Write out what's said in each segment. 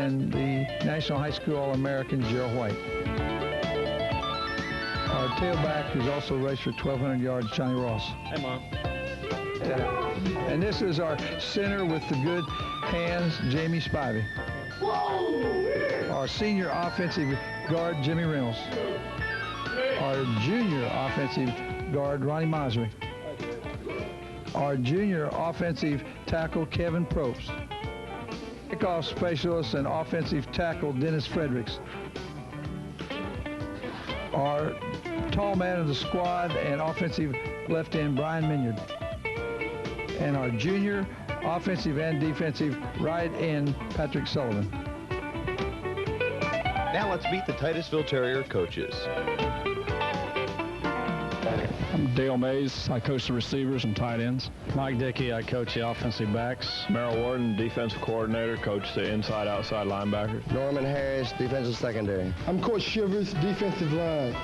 and the National High School All-American Gerald White. Our tailback, who's also raced for 1,200 yards, Johnny Ross. Hey, Mom. And this is our center with the good hands, Jamie Spivey. Our senior offensive guard, Jimmy Reynolds. Our junior offensive guard, Ronnie Masri. Our junior offensive tackle, Kevin Probst. Kickoff specialist and offensive tackle, Dennis Fredericks. Our tall man of the squad and offensive left end, Brian Minyard. And our junior offensive and defensive right end, Patrick Sullivan. Now let's meet the Titusville Terrier coaches. I'm Dale Mays. I coach the receivers and tight ends. Mike Dickey, I coach the offensive backs. Merrill Warden, defensive coordinator, coach the inside-outside linebackers. Norman Harris, defensive secondary. I'm Coach Shivers, defensive line.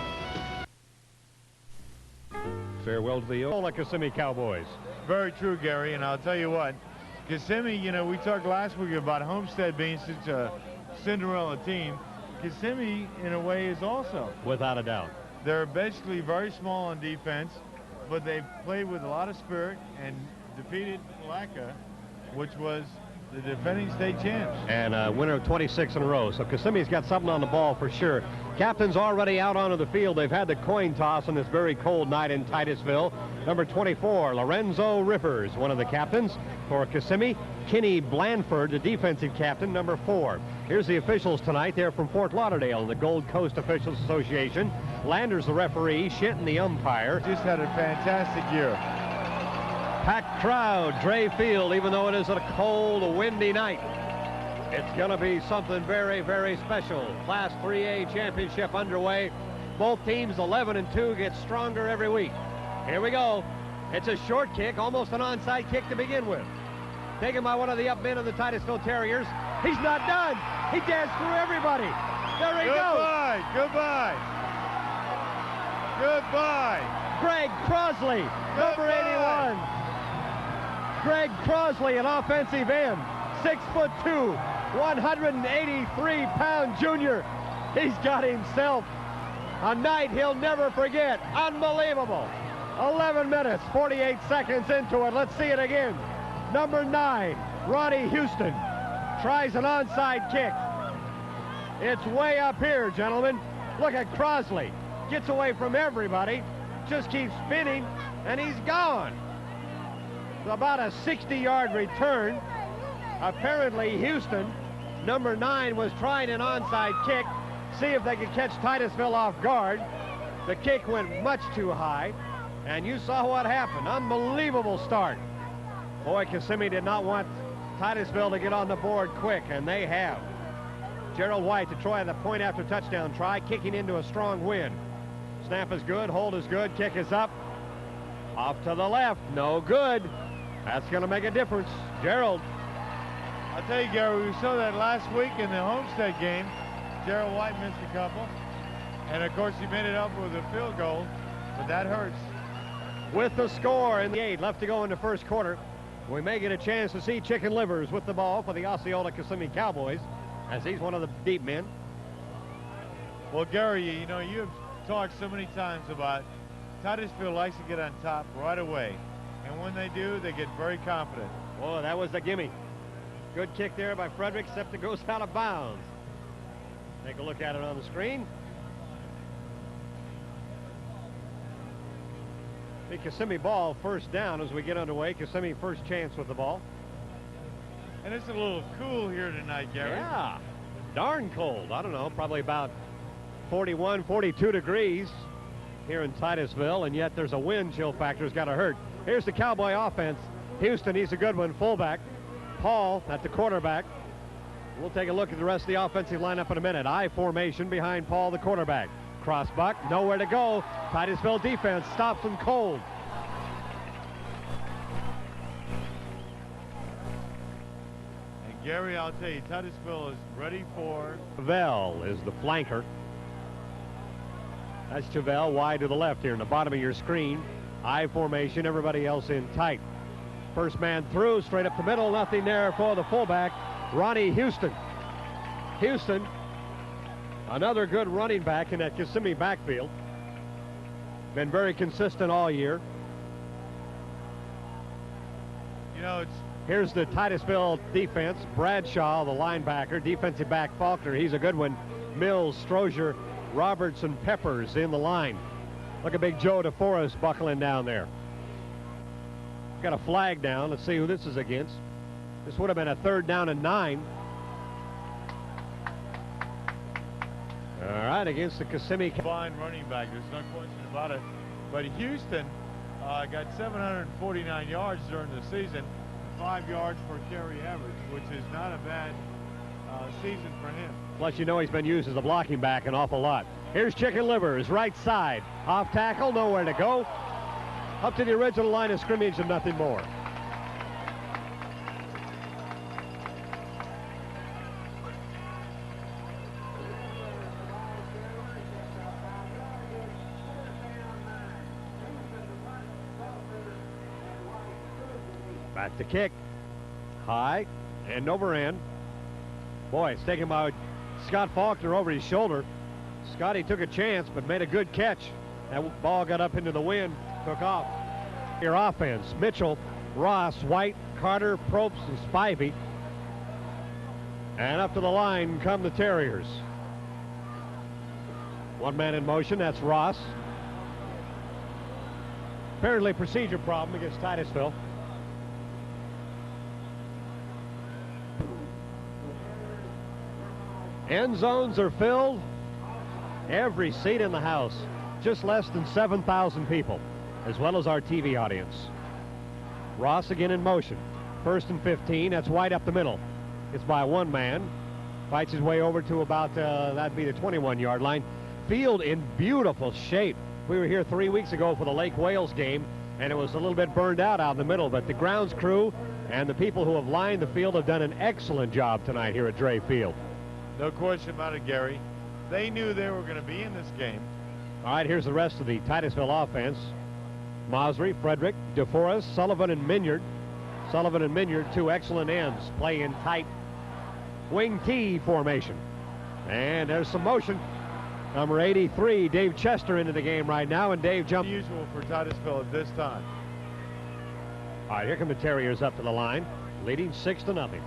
Farewell to the Osceola Kissimmee Cowboys. Very true, Gary, and I'll tell you what, Kissimmee, you know, we talked last week about Homestead being such a Cinderella team. Kissimmee, in a way, is also. Without a doubt. They're basically very small on defense, but they played with a lot of spirit and defeated Malacca, which was the defending state champs. And a winner of 26 in a row. So Kissimmee's got something on the ball for sure. Captain's already out onto the field. They've had the coin toss on this very cold night in Titusville. Number 24, Lorenzo Rivers, one of the captains for Kissimmee. Kenny Blandford, the defensive captain, number 4. Here's the officials tonight. They're from Fort Lauderdale in the Gold Coast Officials Association. Landers the referee, Shinton the umpire. Just had a fantastic year. Packed crowd, Dre Field, even though it is a cold, windy night. It's going to be something very, very special. Class 3A championship underway. Both teams 11-2, get stronger every week. Here we go. It's a short kick, almost an onside kick to begin with. Taken by one of the up men of the Titusville Terriers. He's not done. He danced through everybody. There he goes. Goodbye. Goodbye. Greg Crosley, number 81. Greg Crosley, an offensive end, 6'2", 183-pound junior. He's got himself a night he'll never forget. Unbelievable. 11 minutes, 48 seconds into it. Let's see it again. Number 9, Ronnie Houston, tries an onside kick. It's way up here, gentlemen. Look at Crosley. Gets away from everybody, just keeps spinning, and he's gone. About a 60-yard return. Apparently Houston, number 9, was trying an onside kick, see if they could catch Titusville off guard. The kick went much too high, and you saw what happened. Unbelievable start. Boy, Kissimmee did not want Titusville to get on the board quick, and they have. Gerald White to try the point after touchdown try, kicking into a strong wind. Snap is good, hold is good, kick is up. Off to the left, no good. That's going to make a difference. Gerald. I'll tell you, Gary, we saw that last week in the Homestead game. Gerald White missed a couple. And, of course, he made it up with a field goal, but that hurts. With the score in the 8 left to go in the first quarter, we may get a chance to see Chicken Livers with the ball for the Osceola Kissimmee Cowboys, as he's one of the deep men. Well, Gary, you know, you've talked so many times about Titusville likes to get on top right away. And when they do, they get very confident. Oh, that was the gimme. Good kick there by Frederick, except it goes out of bounds. Take a look at it on the screen. The Kissimmee ball first down as we get underway. Kissimmee first chance with the ball. And it's a little cool here tonight, Gary. Yeah, darn cold. I don't know, probably about 41, 42 degrees here in Titusville, and yet there's a wind chill factor that's got to hurt. Here's the Cowboy offense. Houston, he's a good one, fullback. Paul at the quarterback. We'll take a look at the rest of the offensive lineup in a minute. I formation behind Paul, the quarterback. Crossbuck, nowhere to go. Titusville defense stops them cold. And Gary, I'll tell you, Titusville is ready for... Chevelle is the flanker. That's Chevelle wide to the left here in the bottom of your screen. I formation, everybody else in tight. First man through, straight up the middle, nothing there for the fullback, Ronnie Houston. Houston, another good running back in that Kissimmee backfield. Been very consistent all year. You know, here's the Titusville defense. Bradshaw, the linebacker. Defensive back Faulkner, he's a good one. Mills, Strozier, Robertson, Peppers in the line. Look at Big Joe DeForest buckling down there. Got a flag down. Let's see who this is against. This would have been a 3rd down and 9. All right, against the Kissimmee. Fine running back, there's no question about it. But Houston got 749 yards during the season, 5 yards per carry average, which is not a bad season for him. Plus, you know he's been used as a blocking back an awful lot. Here's Chicken Livers, right side. Off tackle, nowhere to go. Up to the original line of scrimmage and nothing more. Back to kick. High and over end. Boy, it's taken by Scott Faulkner over his shoulder. Scotty took a chance but made a good catch. That ball got up into the wind, took off. Your offense, Mitchell, Ross, White, Carter, Probst, and Spivey. And up to the line come the Terriers. One man in motion, that's Ross. Apparently procedure problem against Titusville. End zones are filled. Every seat in the house. Just less than 7,000 people, as well as our TV audience. Ross again in motion. 1st and 15. That's White up the middle. It's by one man. Fights his way over to about, that'd be the 21-yard line. Field in beautiful shape. We were here 3 weeks ago for the Lake Wales game, and it was a little bit burned out in the middle, but the grounds crew and the people who have lined the field have done an excellent job tonight here at Dre Field. No question about it, Gary. They knew they were going to be in this game. All right, here's the rest of the Titusville offense. Mosry, Frederick, DeForest, Sullivan, and Minyard. Sullivan and Minyard, 2 excellent ends, play in tight wing T formation. And there's some motion. Number 83, Dave Chester, into the game right now, and Dave jumped. Unusual for Titusville at this time. All right, here come the Terriers up to the line, leading 6-0.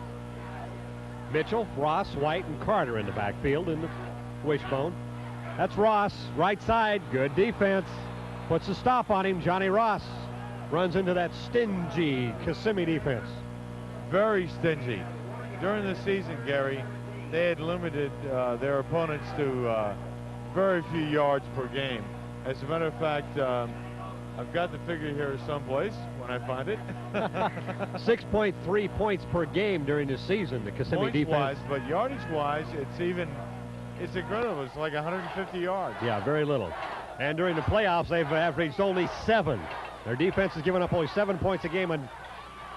Mitchell, Ross, White, and Carter in the backfield in the wishbone. That's Ross, right side, good defense. Puts a stop on him. Johnny Ross runs into that stingy Kissimmee defense. Very stingy. During the season, Gary, they had limited their opponents to very few yards per game. As a matter of fact, I've got the figure here someplace when I find it. 6.3 points per game during the season, the Kissimmee defense. But yardage-wise, it's incredible. It's like 150 yards. Yeah, very little. And during the playoffs, they've averaged only 7. Their defense has given up only 7 points a game. And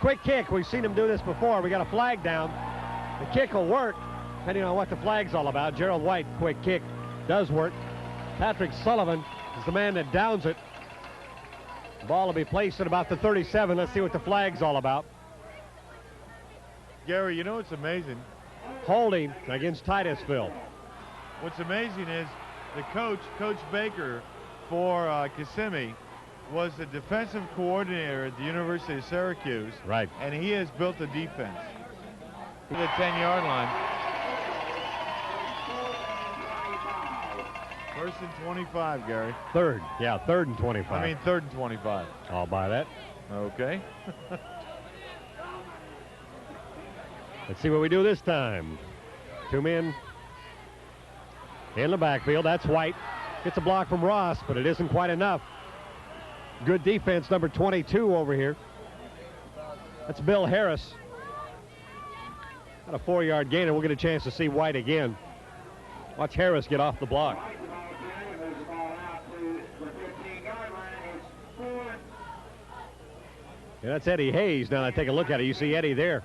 quick kick, we've seen them do this before. We got a flag down. The kick will work, depending on what the flag's all about. Gerald White, quick kick, does work. Patrick Sullivan is the man that downs it. The ball will be placed at about the 37. Let's see what the flag's all about. Gary, you know what's amazing? Holding against Titusville. What's amazing is the coach, Coach Baker, for Kissimmee, was the defensive coordinator at the University of Syracuse. Right. And he has built a defense. To the 10-yard line. 1st and 25, Gary. 3rd, yeah, 3rd and 25. I mean 3rd and 25. I'll buy that. Okay. Let's see what we do this time. 2 men in the backfield. That's White. Gets a block from Ross, but it isn't quite enough. Good defense, number 22 over here. That's Bill Harris. Got a 4-yard gain, and we'll get a chance to see White again. Watch Harris get off the block. Yeah, that's Eddie Hayes. Now that I take a look at it, you see Eddie there.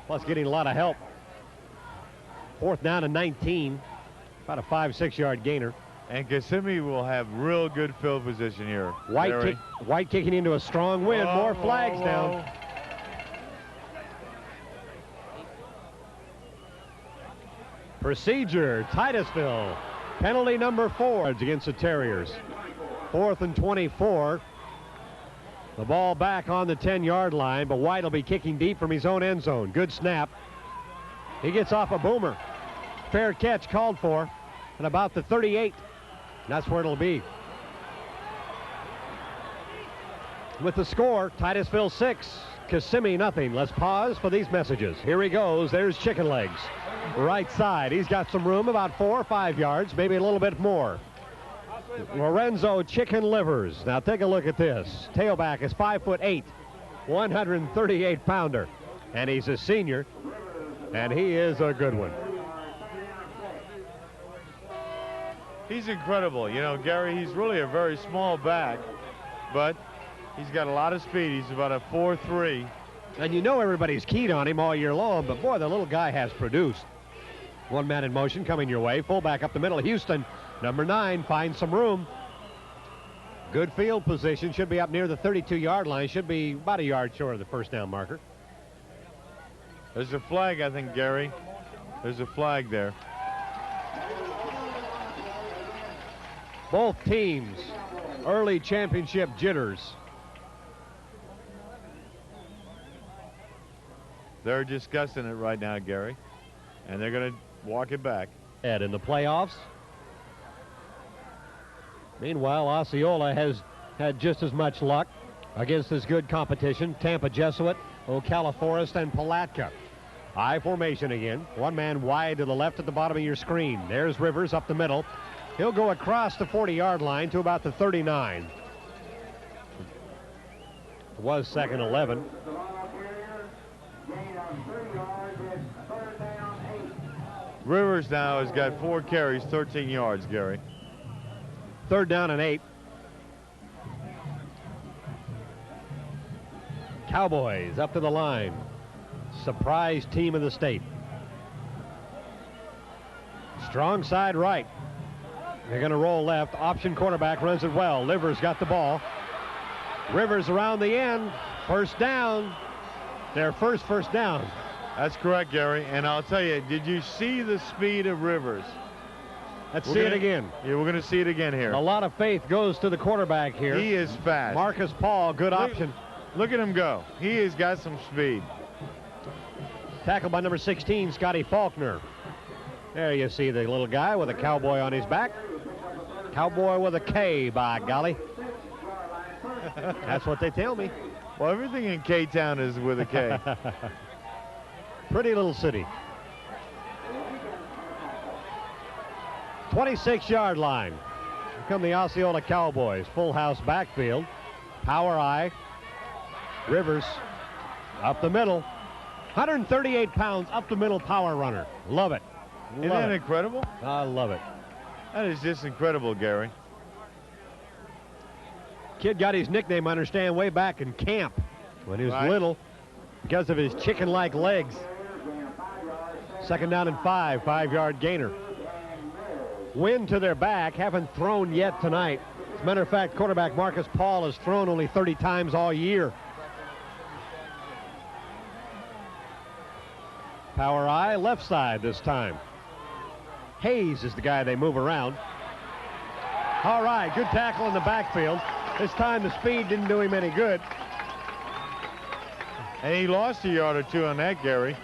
Plus getting a lot of help. 4th down and 19. About a 5-6 yard gainer. And Kissimmee will have real good field position here. White kicking into a strong wind. More flags down. Procedure, Titusville. Penalty number 4 against the Terriers. 4th and 24. The ball back on the 10-yard line, but White will be kicking deep from his own end zone. Good snap. He gets off a boomer. Fair catch called for at about the 38. That's where it'll be. With the score, Titusville 6, Kissimmee nothing. Let's pause for these messages. Here he goes. There's Chicken Legs. Right side. He's got some room, about 4 or 5 yards, maybe a little bit more. Lorenzo Chicken Livers. Now take a look at this. Tailback is 5'8", 138-pounder. And he's a senior, and he is a good one. He's incredible. You know, Gary, he's really a very small back, but he's got a lot of speed. He's about a 4'3". And you know everybody's keyed on him all year long, but boy, the little guy has produced. One man in motion coming your way. Fullback up the middle. Houston, number 9, finds some room. Good field position. Should be up near the 32-yard line. Should be about a yard short of the first down marker. There's a flag, I think, Gary. There's a flag there. Both teams, early championship jitters. They're discussing it right now, Gary, and they're going to walk it back. And in the playoffs. Meanwhile, Osceola has had just as much luck against this good competition. Tampa Jesuit, Ocala Forest, and Palatka. I formation again. One man wide to the left at the bottom of your screen. There's Rivers up the middle. He'll go across the 40-yard line to about the 39. It was 2nd 11. Rivers now has got 4 carries, 13 yards, Gary. 3rd down and 8. Cowboys up to the line. Surprise team of the state. Strong side right. They're going to roll left. Option quarterback runs it well. Livers got the ball. Rivers around the end. First down. Their first down. That's correct, Gary. And I'll tell you, did you see the speed of Rivers? Let's see it again. Yeah, we're going to see it again here. A lot of faith goes to the quarterback here. He is fast. Marcus Paul, good option. Look at him go. He has got some speed. Tackled by number 16, Scotty Faulkner. There you see the little guy with a cowboy on his back. Cowboy with a K, by golly. That's what they tell me. Well, everything in K-Town is with a K. Pretty little city. 26-yard line. Here come the Osceola Cowboys. Full house backfield. Power eye. Rivers up the middle. 138 pounds up the middle power runner. Love it. Isn't that incredible? I love it. That is just incredible, Gary. Kid got his nickname, I understand, way back in camp when he was little because of his chicken-like legs. 2nd down and 5, 5-yard gainer. Wind to their back, haven't thrown yet tonight. As a matter of fact, quarterback Marcus Paul has thrown only 30 times all year. Power eye, left side this time. Hayes is the guy they move around. All right, good tackle in the backfield. This time the speed didn't do him any good. And he lost a yard or two on that, Gary.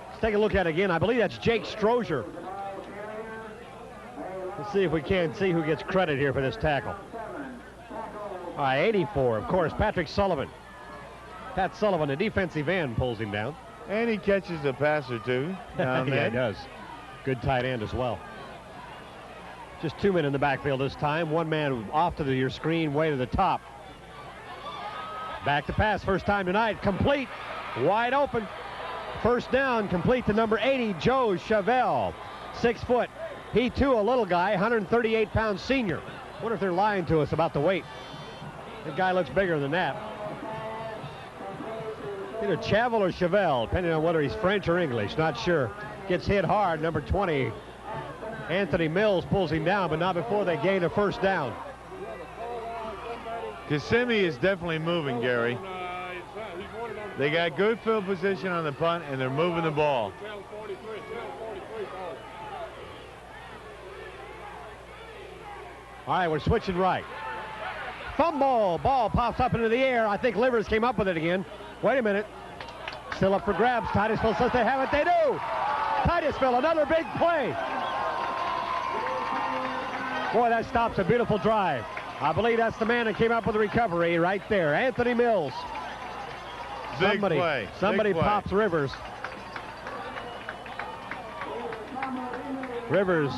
Let's take a look at it again. I believe that's Jake Strozier. Let's see if we can see who gets credit here for this tackle. All right, 84, of course, Patrick Sullivan. Pat Sullivan, the defensive end, pulls him down. And he catches a pass or two down there. Yeah, he does. Good tight end as well. Just 2 men in the backfield this time. One man off to your screen, way to the top. Back to pass, first time tonight, complete, wide open. First down, complete to number 80, Joe Chavelle. 6 foot. He too a little guy, 138-pound senior. Wonder if they're lying to us about the weight. The guy looks bigger than that. Either Chavelle or Chavelle, depending on whether he's French or English, not sure. Gets hit hard, number 20. Anthony Mills pulls him down, but not before they gain a first down. Kissimmee is definitely moving, Gary. They got good field position on the punt, and they're moving the ball. All right, we're switching right. Fumble. Ball pops up into the air. I think Livers came up with it again. Wait a minute. Still up for grabs. Titusville says they have it. They do. Titusville, another big play. Boy, that stops a beautiful drive. I believe that's the man that came up with the recovery right there. Anthony Mills. Big play. Somebody Big play. pops Rivers. Rivers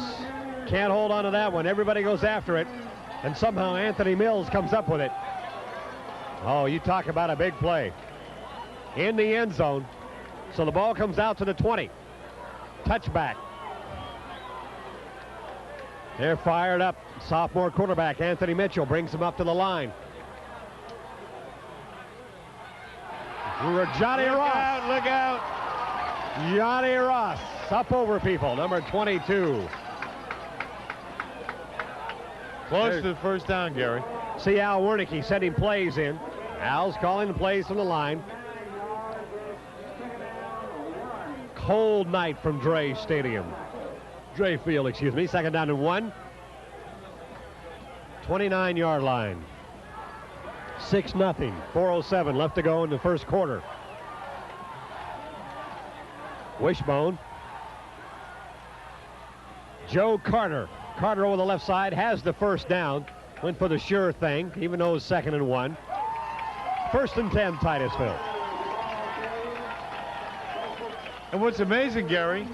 can't hold on to that one. Everybody goes after it. And somehow Anthony Mills comes up with it. Oh, you talk about a big play. In the end zone. So the ball comes out to the 20. Touchback. They're fired up. Sophomore quarterback Anthony Mitchell brings him up to the line. Johnny Ross. Look out. Johnny Ross up over people. Number 22. Close to the first down, Gary. See Al Wernicke sending plays in. Al's calling the plays from the line. Cold night from Dre Field, excuse me. Second down and 1. 29-yard line. 6-0. 4:07 left to go in the first quarter. Wishbone. Joe Carter. Carter over the left side has the first down. Went for the sure thing, even though it was 2nd and 1. 1st and 10, Titusville. And what's amazing, Gary,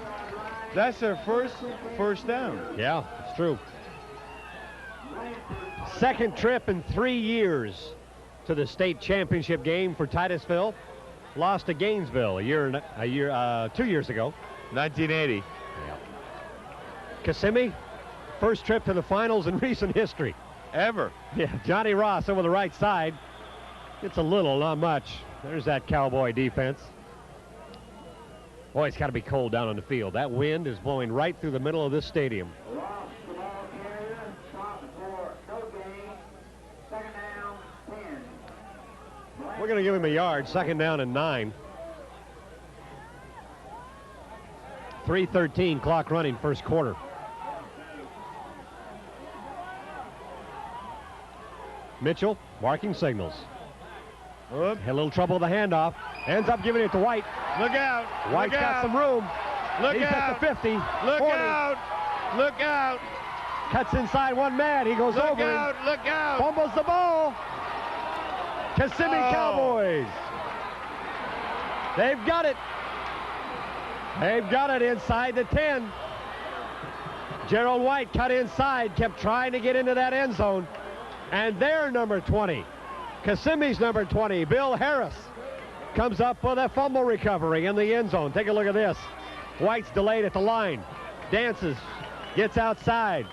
that's their first down. Yeah, it's true. Second trip in 3 years to the state championship game for Titusville. Lost to Gainesville 2 years ago. 1980. Yeah. Kissimmee, first trip to the finals in recent history. Ever. Yeah, Johnny Ross over the right side. It's a little, not much. There's that Cowboy defense. Boy, it's got to be cold down on the field. That wind is blowing right through the middle of this stadium. We're going to give him a yard. 2nd down and 9. 3:13 clock running, first quarter. Mitchell marking signals. Whoop. Had a little trouble with the handoff. Ends up giving it to White. Look out. White's Look got out. some room. Look He's out. at the 50. Look 40. out. Look out. Cuts inside one man. He goes Look over. out. Look out. Fumbles the ball. Kissimmee Cowboys. They've got it. They've got it inside the 10. Gerald White cut inside, kept trying to get into that end zone. And their number 20, Kissimmee's number 20, Bill Harris, comes up with a fumble recovery in the end zone. Take a look at this. White's delayed at the line. Dances, gets outside,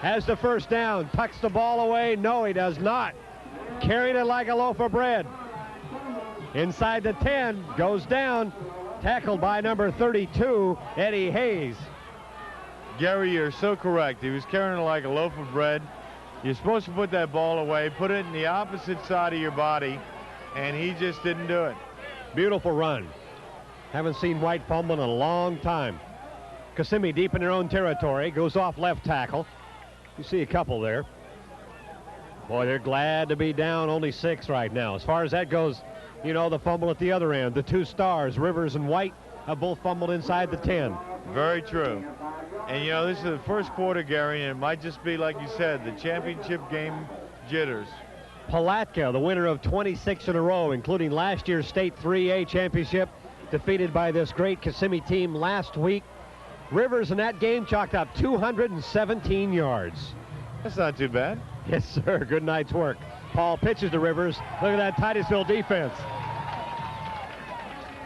has the first down, tucks the ball away. No, he does not. Carried it like a loaf of bread. Inside the 10, goes down, tackled by number 32, Eddie Hayes. Gary, you're so correct. He was carrying it like a loaf of bread. You're supposed to put that ball away, put it in the opposite side of your body, and he just didn't do it. Beautiful run. Haven't seen White fumble in a long time. Kissimmee deep in their own territory, goes off left tackle. You see a couple there. Boy, they're glad to be down only 6 right now. As far as that goes, you know, the fumble at the other end. The 2 stars, Rivers and White, have both fumbled inside the 10. Very true. And, you know, this is the first quarter, Gary, and it might just be, like you said, the championship game jitters. Palatka, the winner of 26 in a row, including last year's state 3A championship, defeated by this great Kissimmee team last week. Rivers in that game chalked up 217 yards. That's not too bad. Yes, sir. Good night's work. Paul pitches to Rivers. Look at that Titusville defense.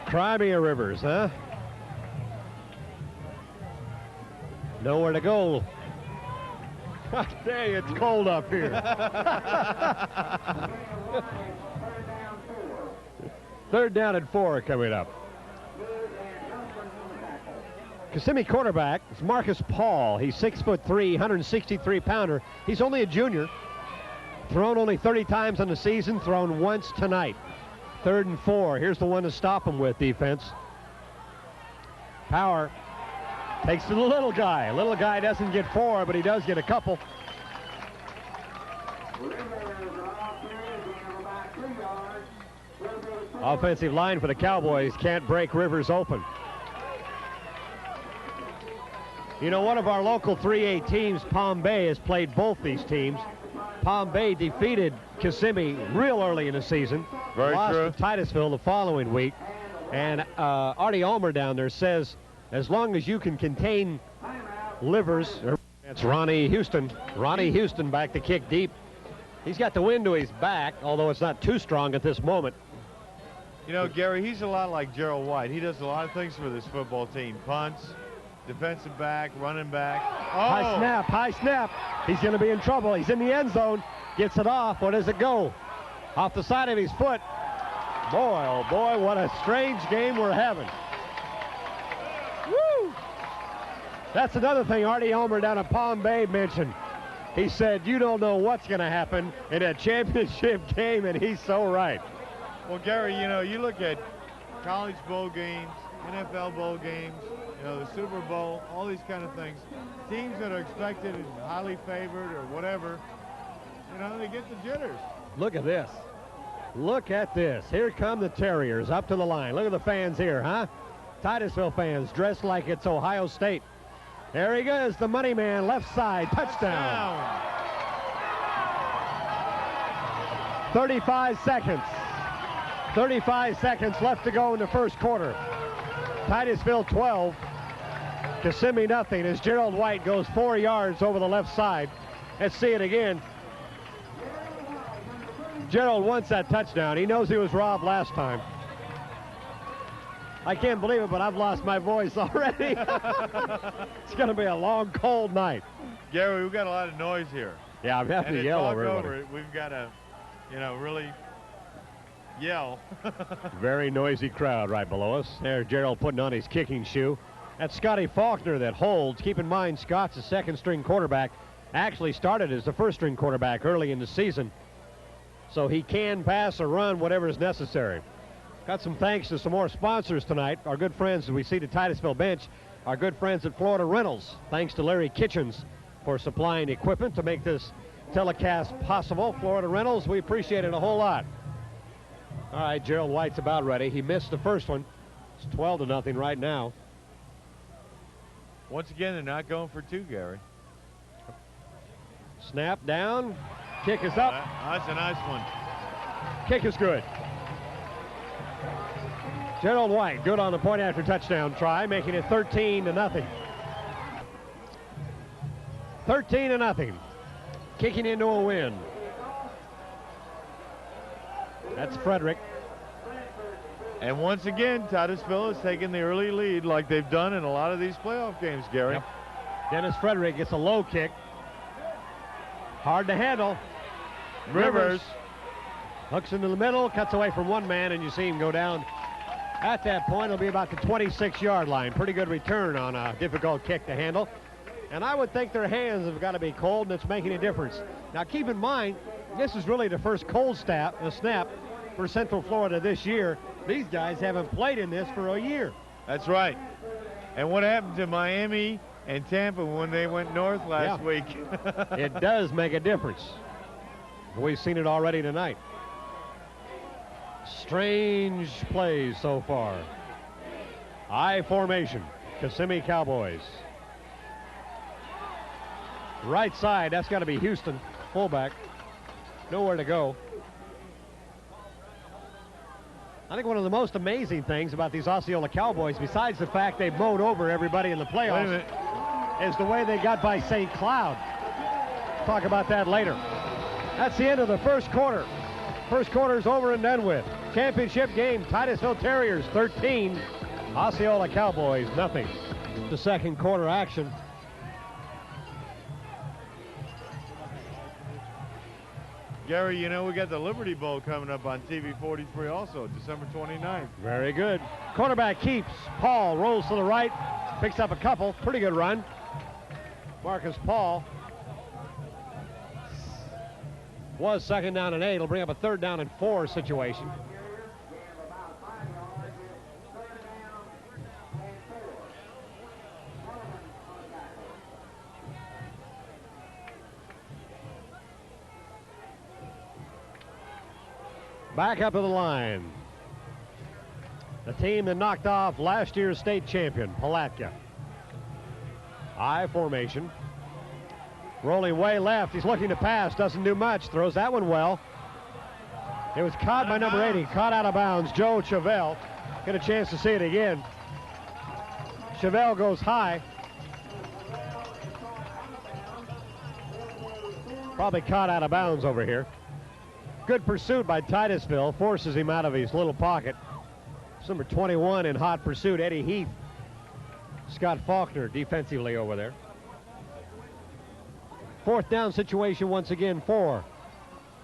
Crimea Rivers, huh? Nowhere to go. Dang, it's cold up here. 3rd down and 4 coming up. Kissimmee quarterback is Marcus Paul. He's 6'3", 163-pounder. He's only a junior. Thrown only 30 times on the season, thrown once tonight. 3rd and 4. Here's the one to stop him with, defense. Power takes to the little guy. Little guy doesn't get 4, but he does get a couple. Offensive line for the Cowboys can't break Rivers open. You know, one of our local 3A teams, Palm Bay, has played both these teams. Palm Bay defeated Kissimmee real early in the season. Very lost true. to Titusville the following week. And Artie Ulmer down there says, as long as you can contain Livers, that's Ronnie Houston. Ronnie Houston back to kick deep. He's got the wind to his back, although it's not too strong at this moment. You know, Gary, he's a lot like Gerald White. He does a lot of things for this football team. Punts, defensive back, running back. High snap, high snap. He's going to be in trouble. He's in the end zone. Gets it off. Where does it go? Off the side of his foot. Boy, oh boy, what a strange game we're having. Woo! That's another thing Artie Ulmer down at Palm Bay mentioned. He said, you don't know what's going to happen in a championship game, and he's so right. Well, Gary, you know, you look at college bowl games, NFL bowl games, you know, the Super Bowl, all these kind of things. Teams that are expected and highly favored or whatever, you know, they get the jitters. Look at this. Look at this. Here come the Terriers up to the line. Look at the fans here, huh? Titusville fans dressed like it's Ohio State. There he goes, the money man, left side, touchdown. 35 seconds. 35 seconds left to go in the first quarter. Titusville 12, Kissimmee nothing as Gerald White goes 4 yards over the left side. Let's see it again. Gerald wants that touchdown. He knows he was robbed last time. I can't believe it, but I've lost my voice already. It's going to be a long, cold night. Gary, we've got a lot of noise here. Yeah, I'm having to yell over it. We've got to, you know, really yell. Very noisy crowd right below us. There's Gerald putting on his kicking shoe. That's Scotty Faulkner that holds. Keep in mind, Scott's a second-string quarterback. Actually started as the first-string quarterback early in the season. So he can pass or run, whatever is necessary. Got some thanks to some more sponsors tonight. Our good friends, as we see the Titusville bench, our good friends at Florida Rentals. Thanks to Larry Kitchens for supplying equipment to make this telecast possible. Florida Rentals, we appreciate it a whole lot. All right, Gerald White's about ready. He missed the first one. It's 12-0 right now. Once again, they're not going for two, Gary. Snap down. Kick is up. That's a nice one. Kick is good. Gerald White, good on the point after touchdown try, making it 13-0. 13-0. Kicking into a win. That's Frederick. And once again, Titusville has taken the early lead like they've done in a lot of these playoff games, Gary. Yep. Dennis Frederick gets a low kick. Hard to handle. Rivers hooks into the middle, cuts away from one man, and you see him go down. At that point, it'll be about the 26-yard line. Pretty good return on a difficult kick to handle. And I would think their hands have got to be cold, and it's making a difference. Now, keep in mind, this is really the first cold snap for Central Florida this year. These guys haven't played in this for a year. That's right. And what happened to Miami and Tampa when they went north last week? It does make a difference. We've seen it already tonight. Strange plays so far. I formation, Kissimmee Cowboys. Right side, that's got to be Houston, fullback. Nowhere to go. I think one of the most amazing things about these Osceola Cowboys, besides the fact they mowed over everybody in the playoffs, is the way they got by St. Cloud. Talk about that later. That's the end of the first quarter. First quarter's over and done with. Championship game, Titusville Terriers 13, Osceola Cowboys nothing. The second quarter action. Gary, you know, we got the Liberty Bowl coming up on TV 43 also, December 29th. Very good. Quarterback keeps. Paul rolls to the right, picks up a couple. Pretty good run. Marcus Paul was 2nd down and 8. It'll bring up a 3rd down and 4 situation. Back up to the line. The team that knocked off last year's state champion, Palatka. I formation. Rolling way left. He's looking to pass. Doesn't do much. Throws that one well. It was caught by number 80. Caught out of bounds. Joe Chevelle. Get a chance to see it again. Chevelle goes high. Probably caught out of bounds over here. Good pursuit by Titusville. Forces him out of his little pocket. It's number 21 in hot pursuit, Eddie Heath. Scott Faulkner defensively over there. Fourth down situation once again for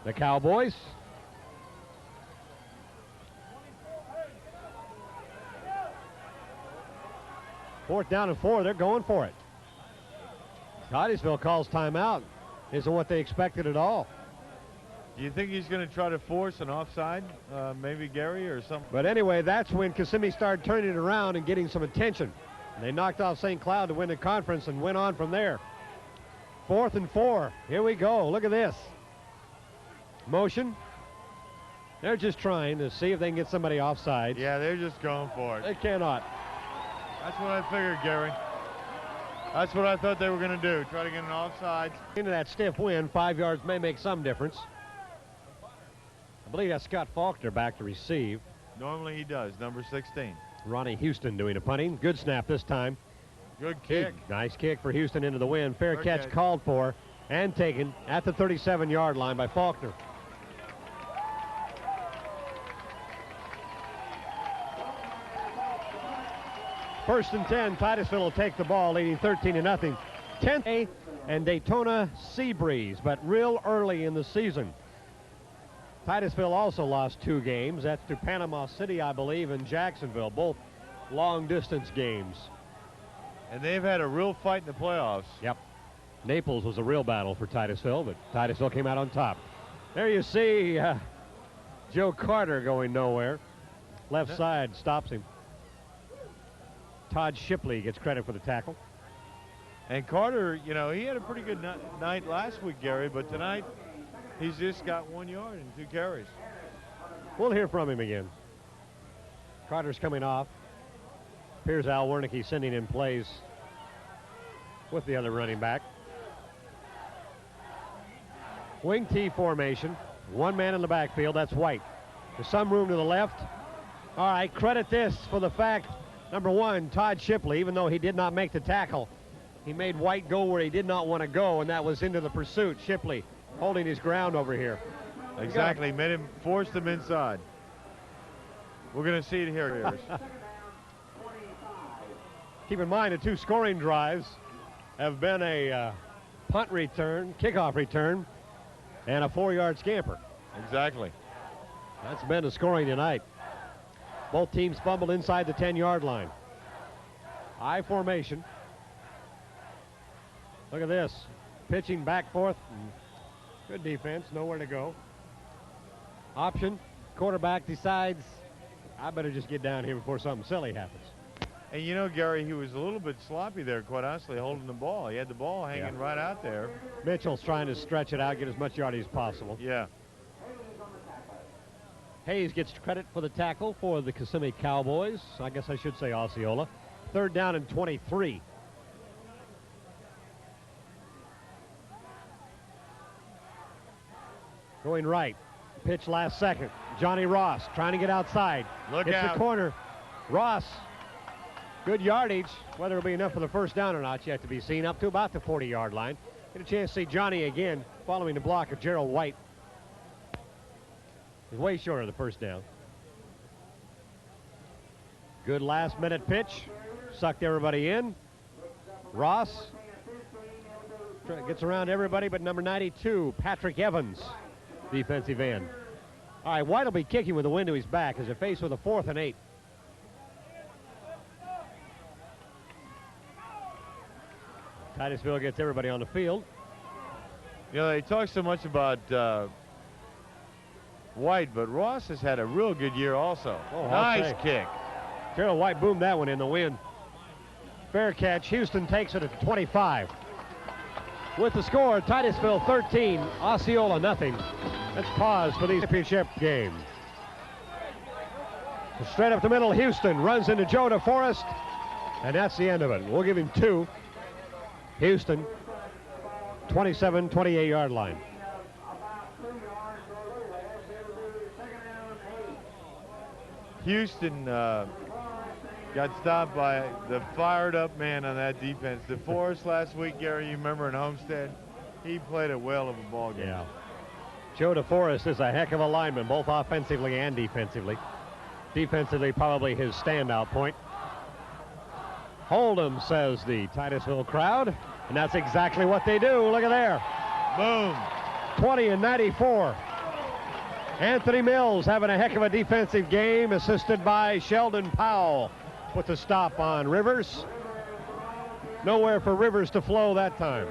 the Cowboys. Fourth down and 4, they're going for it. Titusville calls timeout. Isn't what they expected at all. Do you think he's going to try to force an offside, maybe Gary or something? But anyway, that's when Kissimmee started turning it around and getting some attention. They knocked off St. Cloud to win the conference and went on from there. 4th and 4. Here we go. Look at this. Motion. They're just trying to see if they can get somebody offside. Yeah, they're just going for it. They cannot. That's what I figured, Gary. That's what I thought they were going to do. Try to get an offside. Into that stiff wind, 5 yards may make some difference. I believe that's Scott Faulkner back to receive. Normally he does, number 16. Ronnie Houston doing the punting. Good snap this time. Good kick. Nice kick for Houston into the wind. Fair catch called for and taken at the 37-yard line by Faulkner. First and 10, Titusville will take the ball, leading 13-0. 10th and Daytona Seabreeze, but real early in the season. Titusville also lost 2 games. That's to Panama City, I believe, and Jacksonville, both long-distance games. And they've had a real fight in the playoffs. Yep. Naples was a real battle for Titusville, but Titusville came out on top. There you see Joe Carter going nowhere. Left side stops him. Todd Shipley gets credit for the tackle. And Carter, you know, he had a pretty good night last week, Gary, but tonight he's just got 1 yard and 2 carries. We'll hear from him again. Carter's coming off. Here's Al Wernicke sending in plays with the other running back. Wing T formation. 1 man in the backfield. That's White. There's some room to the left. All right, credit this for the fact, number 1, Todd Shipley, even though he did not make the tackle, he made White go where he did not want to go, and that was into the pursuit. Shipley holding his ground over here. Exactly, forced him inside. We're going to see it here. Keep in mind the 2 scoring drives have been a punt return, kickoff return, and a 4-yard scamper. Exactly. That's been the scoring tonight. Both teams fumbled inside the 10-yard line. I formation. Look at this. Pitching back forth. Good defense. Nowhere to go. Option. Quarterback decides, I better just get down here before something silly happens. And you know, Gary, he was a little bit sloppy there, quite honestly, holding the ball. He had the ball hanging right out there. Mitchell's trying to stretch it out, get as much yardage as possible. Yeah. Hayes gets credit for the tackle for the Kissimmee Cowboys. I guess I should say Osceola. 3rd down and 23. Going right. Pitch last second. Johnny Ross trying to get outside. Look Hits out. the corner. Ross. Good yardage. Whether it'll be enough for the first down or not yet to be seen. Up to about the 40-yard line. Get a chance to see Johnny again following the block of Gerald White. He's way short of the first down. Good last-minute pitch. Sucked everybody in. Ross gets around everybody but number 92, Patrick Evans, defensive end. All right, White will be kicking with the wind to his back as they're faced with a 4th and 8. Titusville gets everybody on the field. You know, they talk so much about White, but Ross has had a real good year also. Oh, nice kick. Gerald White boomed that one in the wind. Fair catch. Houston takes it at 25. With the score, Titusville 13, Osceola nothing. Let's pause for the championship game. Straight up the middle, Houston runs into Joe DeForest, and that's the end of it. We'll give him 2. Houston, 27, 28-yard line. Houston got stopped by the fired-up man on that defense. DeForest last week, Gary, you remember in Homestead? He played a whale of a ball game. Yeah. Joe DeForest is a heck of a lineman, both offensively and defensively. Defensively, probably his standout point. Hold 'em, says the Titusville crowd, and that's exactly what they do. Look at there. Boom. 20 and 94. Anthony Mills having a heck of a defensive game, assisted by Sheldon Powell. Puts a stop on Rivers. Nowhere for Rivers to flow that time.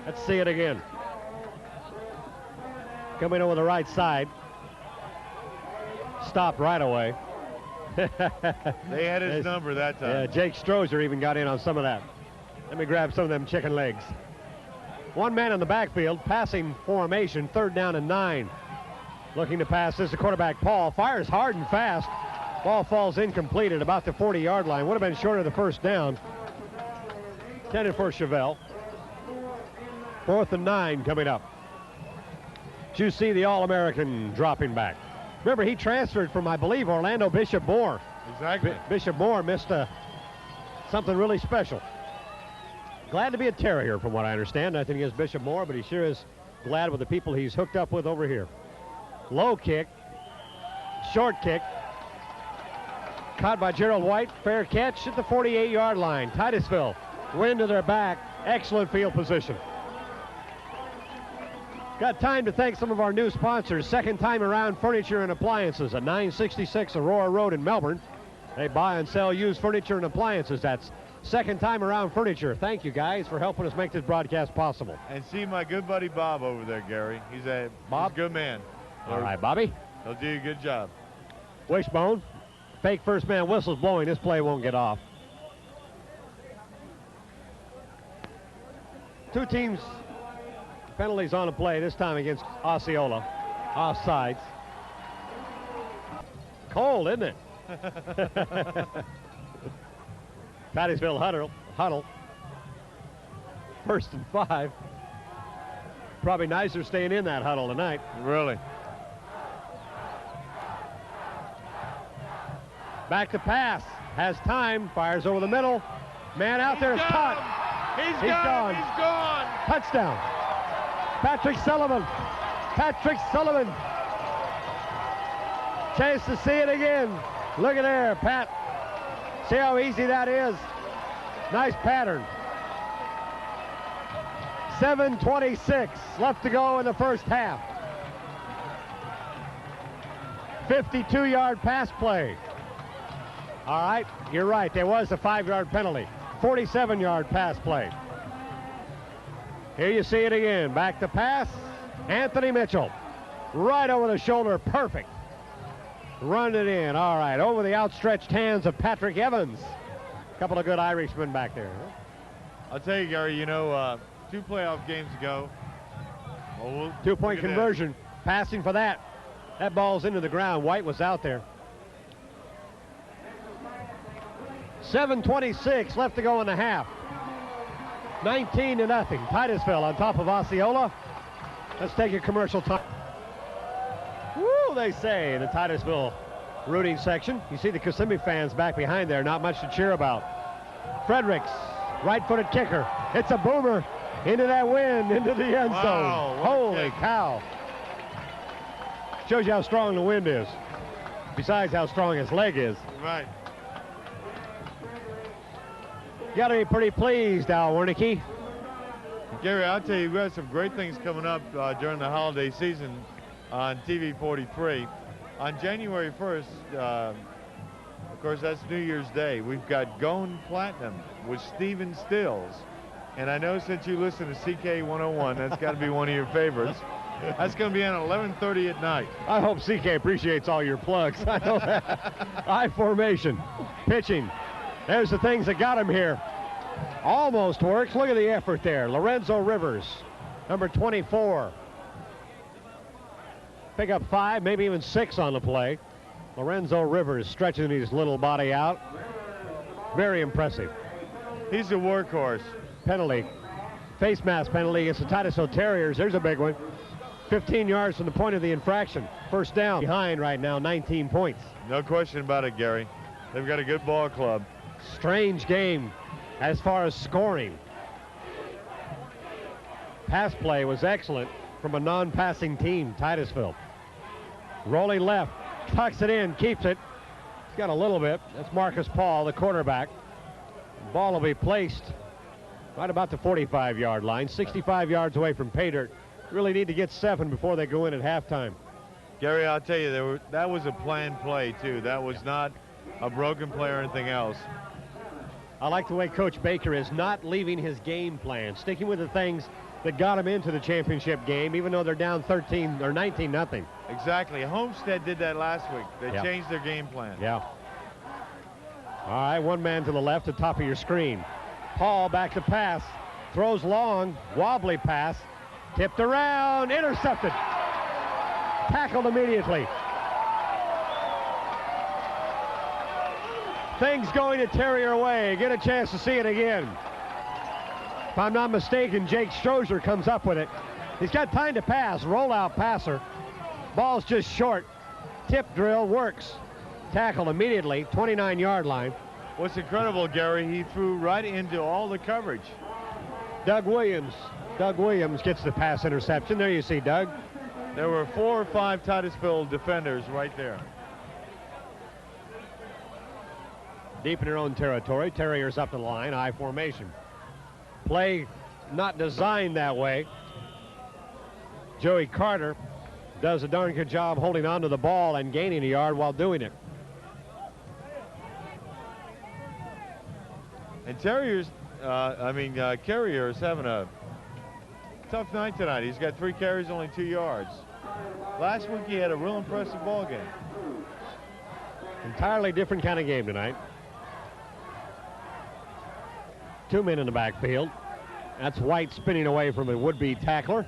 Let's see it again. Coming over the right side. Stopped right away. They had his number that time. Yeah, Jake Strozer even got in on some of that. Let me grab some of them chicken legs. One man in the backfield, passing formation, 3rd down and 9. Looking to pass, this is the quarterback, Paul. Fires hard and fast. Ball falls incomplete at about the 40-yard line. Would have been short of the 1st down. Intended for Chevelle. 4th and 9 coming up. Did you see the All-American dropping back? Remember, he transferred from, I believe, Orlando Bishop Moore. Exactly. Bishop Moore missed something really special. Glad to be a Terrier, from what I understand. Nothing against Bishop Moore, but he sure is glad with the people he's hooked up with over here. Low kick. Short kick. Caught by Gerald White. Fair catch at the 48-yard line. Titusville, wind to their back. Excellent field position. Got time to thank some of our new sponsors. Second Time Around Furniture and Appliances at 966 Aurora Road in Melbourne. They buy and sell used furniture and appliances. That's Second Time Around Furniture. Thank you, guys, for helping us make this broadcast possible. And see my good buddy Bob over there, Gary. He's a good man. All right, Bobby. He'll do a good job. Wishbone. Fake first man whistle's blowing. This play won't get off. Two teams penalties on the play, this time against Osceola. Offsides. Cold, isn't it? Titusville huddle. 1st and 5. Probably nicer staying in that huddle tonight. Really. Back to pass. Has time. Fires over the middle. Man out there is caught. He's gone. He's gone. Touchdown. Patrick Sullivan. Patrick Sullivan. Chance to see it again. Look at there, Pat. See how easy that is. Nice pattern. 7:26 left to go in the first half. 52-yard pass play. All right, you're right. There was a 5-yard penalty. 47-yard pass play. Here you see it again. Back to pass. Anthony Mitchell. Right over the shoulder. Perfect. Run it in. All right. Over the outstretched hands of Patrick Evans. A couple of good Irishmen back there. I'll tell you, Gary, 2 playoff games ago. 2-point conversion. Passing for that. That ball's into the ground. White was out there. 7:26 left to go in the half. 19-0. Titusville on top of Osceola. Let's take a commercial time. Woo, they say in the Titusville rooting section. You see the Kissimmee fans back behind there. Not much to cheer about. Fredericks, right-footed kicker. It's a boomer into that wind, into the end zone. Wow, holy cow. Shows you how strong the wind is. Besides how strong his leg is. Right. You got to be pretty pleased, Al Wernicke. Gary, I'll tell you, we have some great things coming up during the holiday season on TV 43. On January 1st, of course, that's New Year's Day. We've got Gone Platinum with Stephen Stills. And I know since you listen to CK 101, that's got to be one of your favorites. That's going to be on 11:30 at night. I hope CK appreciates all your plugs. I know that. I formation, pitching. There's the things that got him here. Almost works. Look at the effort there. Lorenzo Rivers, number 24. Pick up 5, maybe even 6 on the play. Lorenzo Rivers stretching his little body out. Very impressive. He's a workhorse. Penalty. Face mask penalty against the Titusville Terriers. There's a big one. 15 yards from the point of the infraction. First down. Behind right now, 19 points. No question about it, Gary. They've got a good ball club. Strange game as far as scoring. Pass play was excellent from a non-passing team, Titusville. Rolling left, tucks it in, keeps it. He's got a little bit. That's Marcus Paul, the quarterback. Ball will be placed right about the 45-yard line, 65 yards away from pay dirt. Really need to get 7 before they go in at halftime. Gary, I'll tell you, that was a planned play, too. That was not a broken play or anything else. I like the way Coach Baker is not leaving his game plan, sticking with the things that got him into the championship game, even though they're down 13 or 19-0. Exactly. Homestead did that last week. They changed their game plan. Yeah. All right, one man to the left, the top of your screen. Paul back to pass. Throws long, wobbly pass. Tipped around, intercepted. Tackled immediately. Things going a Terrier way. Get a chance to see it again. If I'm not mistaken, Jake Strozier comes up with it. He's got time to pass, rollout passer. Ball's just short. Tip drill works. Tackled immediately, 29-yard line. What's incredible, Gary, he threw right into all the coverage. Doug Williams. Doug Williams gets the pass interception. There you see Doug. There were 4 or 5 Titusville defenders right there. Deep in their own territory. Terriers up the line, I formation. Play not designed that way. Joey Carter does a darn good job holding on to the ball and gaining a yard while doing it. And Carrier's having a tough night tonight. He's got 3 carries, only 2 yards. Last week he had a real impressive ball game. Entirely different kind of game tonight. 2 men in the backfield. That's White spinning away from a would-be tackler.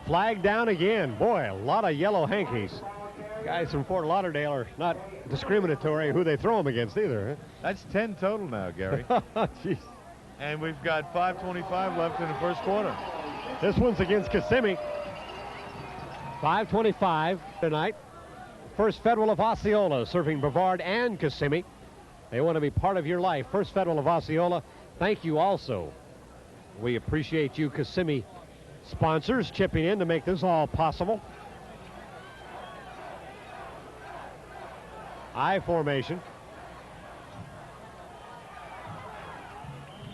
Flag down again. Boy, a lot of yellow hankies. Guys from Fort Lauderdale are not discriminatory who they throw them against either. Huh? That's 10 total now, Gary. Jeez. And we've got 5:25 left in the first quarter. This one's against Kissimmee. 5:25 tonight. First Federal of Osceola serving Brevard and Kissimmee. They want to be part of your life. First Federal of Osceola, thank you also. We appreciate you Kissimmee sponsors chipping in to make this all possible. I formation.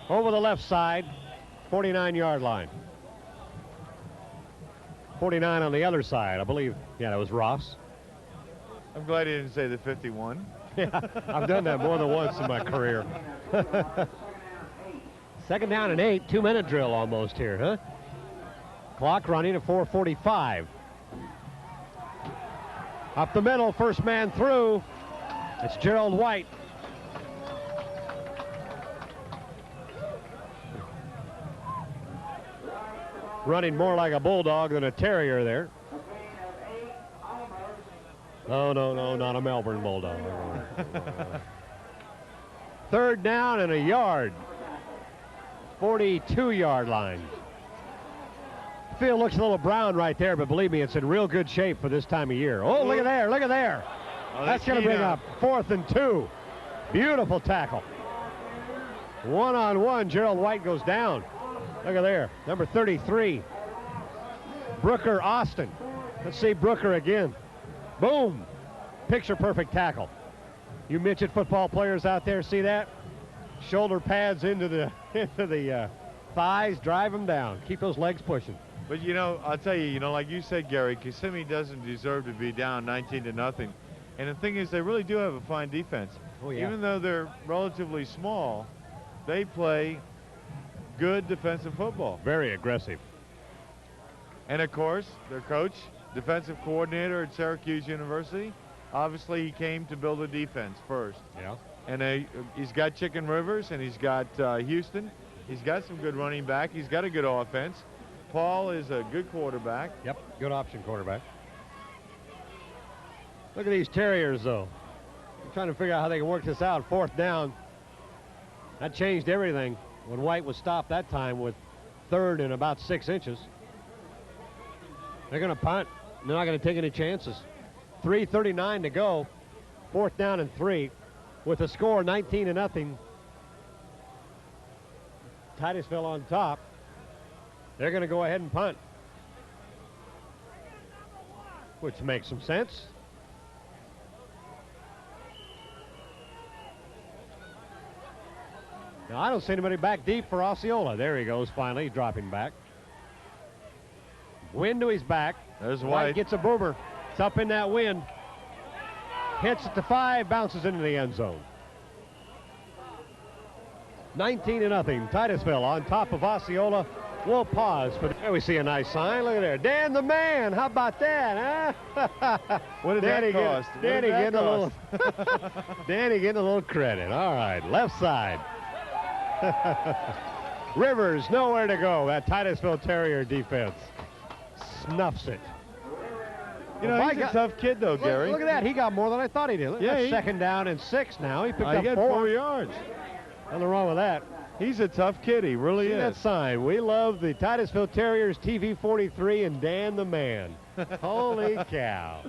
Over the left side, 49-yard line. 49 on the other side, I believe. Yeah, that was Ross. I'm glad he didn't say the 51. Yeah, I've done that more than once in my career. Second down and 8, 2-minute drill almost here, huh? Clock running at 4:45. Up the middle, first man through. It's Gerald White. Running more like a bulldog than a terrier there. No, not a Melbourne bulldog. Third down and a yard. 42-yard line. Field looks a little brown right there, but believe me, it's in real good shape for this time of year. Oh, look at there, look at there. Oh, that's going to bring up 4th and 2. Beautiful tackle. One-on-one, Gerald White goes down. Look at there, number 33. Brooker Austin. Let's see Brooker again. Boom. Picture-perfect tackle. You midget football players out there see that? Shoulder pads into the thighs, drive them down. Keep those legs pushing. But, I'll tell you, like you said, Gary, Kissimmee doesn't deserve to be down 19-0. And the thing is, they really do have a fine defense. Oh, yeah. Even though they're relatively small, they play good defensive football. Very aggressive. And, of course, their coach, defensive coordinator at Syracuse University, obviously he came to build a defense first. Yeah. And he's got Chicken Rivers, and he's got Houston. He's got some good running back. He's got a good offense. Paul is a good quarterback. Yep, good option quarterback. Look at these Terriers, though. trying to figure out how they can work this out. 4th down. That changed everything when White was stopped that time with 3rd and about 6 inches. They're going to punt. They're not going to take any chances. 3:39 to go. 4th down and 3 with a score 19-0. Titusville on top. They're going to go ahead and punt, which makes some sense. Now, I don't see anybody back deep for Osceola. There he goes, finally, dropping back. Wind to his back. There's White. Gets a boomer. It's up in that wind. Hits it to 5, bounces into the end zone. 19-0. Titusville on top of Osceola. We'll pause for there. We see a nice sign. Look at there. Dan the man. How about that, huh? What did Danny that cost? Danny getting a little Danny getting a little credit. All right, left side. Rivers nowhere to go. That Titusville Terrier defense snuffs it. You know, he's a tough kid, though, Gary. Look at that. He got more than I thought he did. Look, Yeah, that's he- 2nd down and 6 now. He picked He up got 4. 4 yards. Nothing wrong with that. He's a tough kid. He really See is. that sign. We love the Titusville Terriers, TV 43, and Dan the man. Holy cow.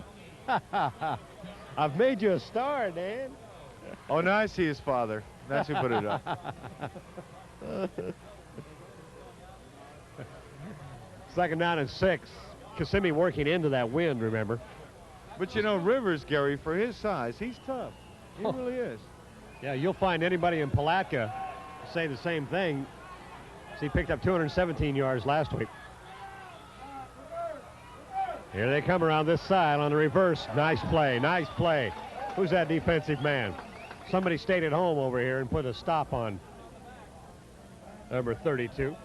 I've made you a star, Dan. Oh, now I see his father. That's who put it up. 2nd down and 6. Kissimmee working into that wind, remember. But, you know, Rivers, Gary, for his size, he's tough. He really is. Yeah, you'll find anybody in Palatka say the same thing. So he picked up 217 yards last week. Here they come around this side on the reverse. Nice play, nice play. Who's that defensive man? Somebody stayed at home over here and put a stop on number 32.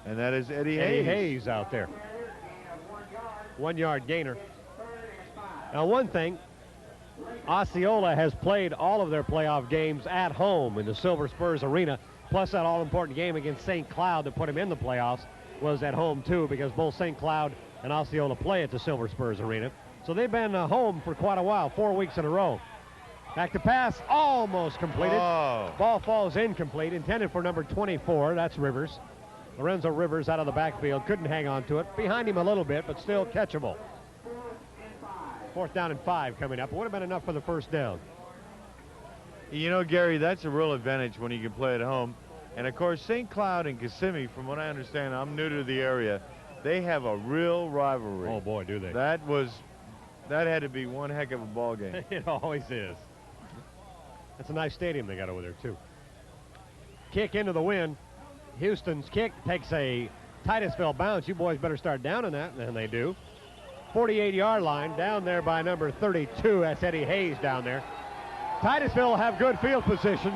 And that is Eddie Hayes. Eddie Hayes out there. 1 yard gainer. Now, one thing, Osceola has played all of their playoff games at home in the Silver Spurs Arena, plus that all-important game against St. Cloud that put him in the playoffs was at home, too, because both St. Cloud and Osceola play at the Silver Spurs Arena. So they've been home for quite a while, 4 weeks in a row. Back to pass, almost completed. Oh. Ball falls incomplete, intended for number 24. That's Rivers. Lorenzo Rivers out of the backfield, couldn't hang on to it. Behind him a little bit, but still catchable. 4th down and 5 coming up. It would have been enough for the 1st down. You know, Gary, that's a real advantage when you can play at home. And, of course, St. Cloud and Kissimmee, from what I understand, I'm new to the area, they have a real rivalry. Oh, boy, do they. That had to be one heck of a ball game. It always is. That's a nice stadium they got over there, too. Kick into the wind. Houston's kick takes a Titusville bounce. You boys better start down in that, and they do. 48-yard line, down there by number 32. That's Eddie Hayes down there. Titusville will have good field position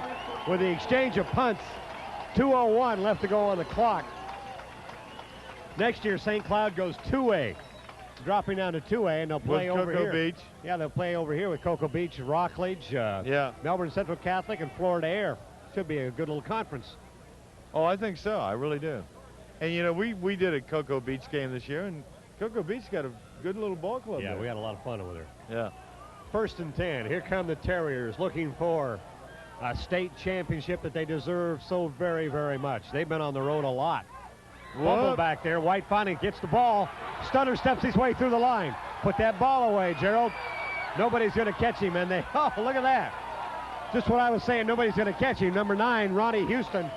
with the exchange of punts. 2:01 left to go on the clock. Next year, St. Cloud goes 2A. Dropping down to 2A, and they'll play With over Cocoa here. Beach. Yeah, they'll play over here with Cocoa Beach, Rockledge, Melbourne Central Catholic, and Florida Air. Should be a good little conference. Oh, I think so. I really do. And, you know, we did a Cocoa Beach game this year, and Cocoa Beach got a good little ball club Yeah, there. we had a lot of fun over there. Yeah. 1st and 10. Here come the Terriers looking for a state championship that they deserve so very, very much. They've been on the road a lot. Bubble back there. White finally gets the ball. Stunner steps his way through the line. Put that ball away, Gerald. Nobody's going to catch him, and they, oh, look at that. Just what I was saying, nobody's going to catch him. Number 9, Ronnie Houston,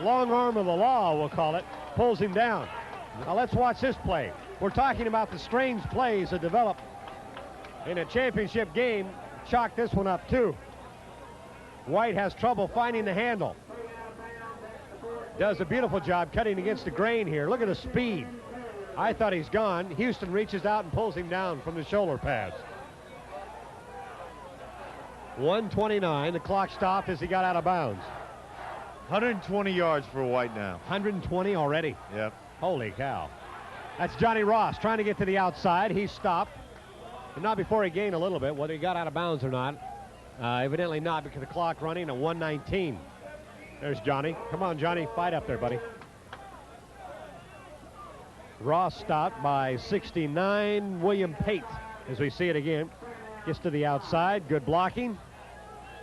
long arm of the law, we'll call it, pulls him down. Now let's watch this play. We're talking about the strange plays that develop in a championship game. Chalk this one up, too. White has trouble finding the handle. Does a beautiful job cutting against the grain here. Look at the speed. I thought he's gone. Houston reaches out and pulls him down from the shoulder pads. 1:29. The clock stopped as he got out of bounds. 120 yards for White now. 120 already. Yep. Holy cow. That's Johnny Ross trying to get to the outside. He's stopped. But not before he gained a little bit, whether he got out of bounds or not. Evidently not, because the clock running at 1:19. There's Johnny. Come on, Johnny. Fight up there, buddy. Ross stopped by 69. William Pate, as we see it again. Gets to the outside. Good blocking.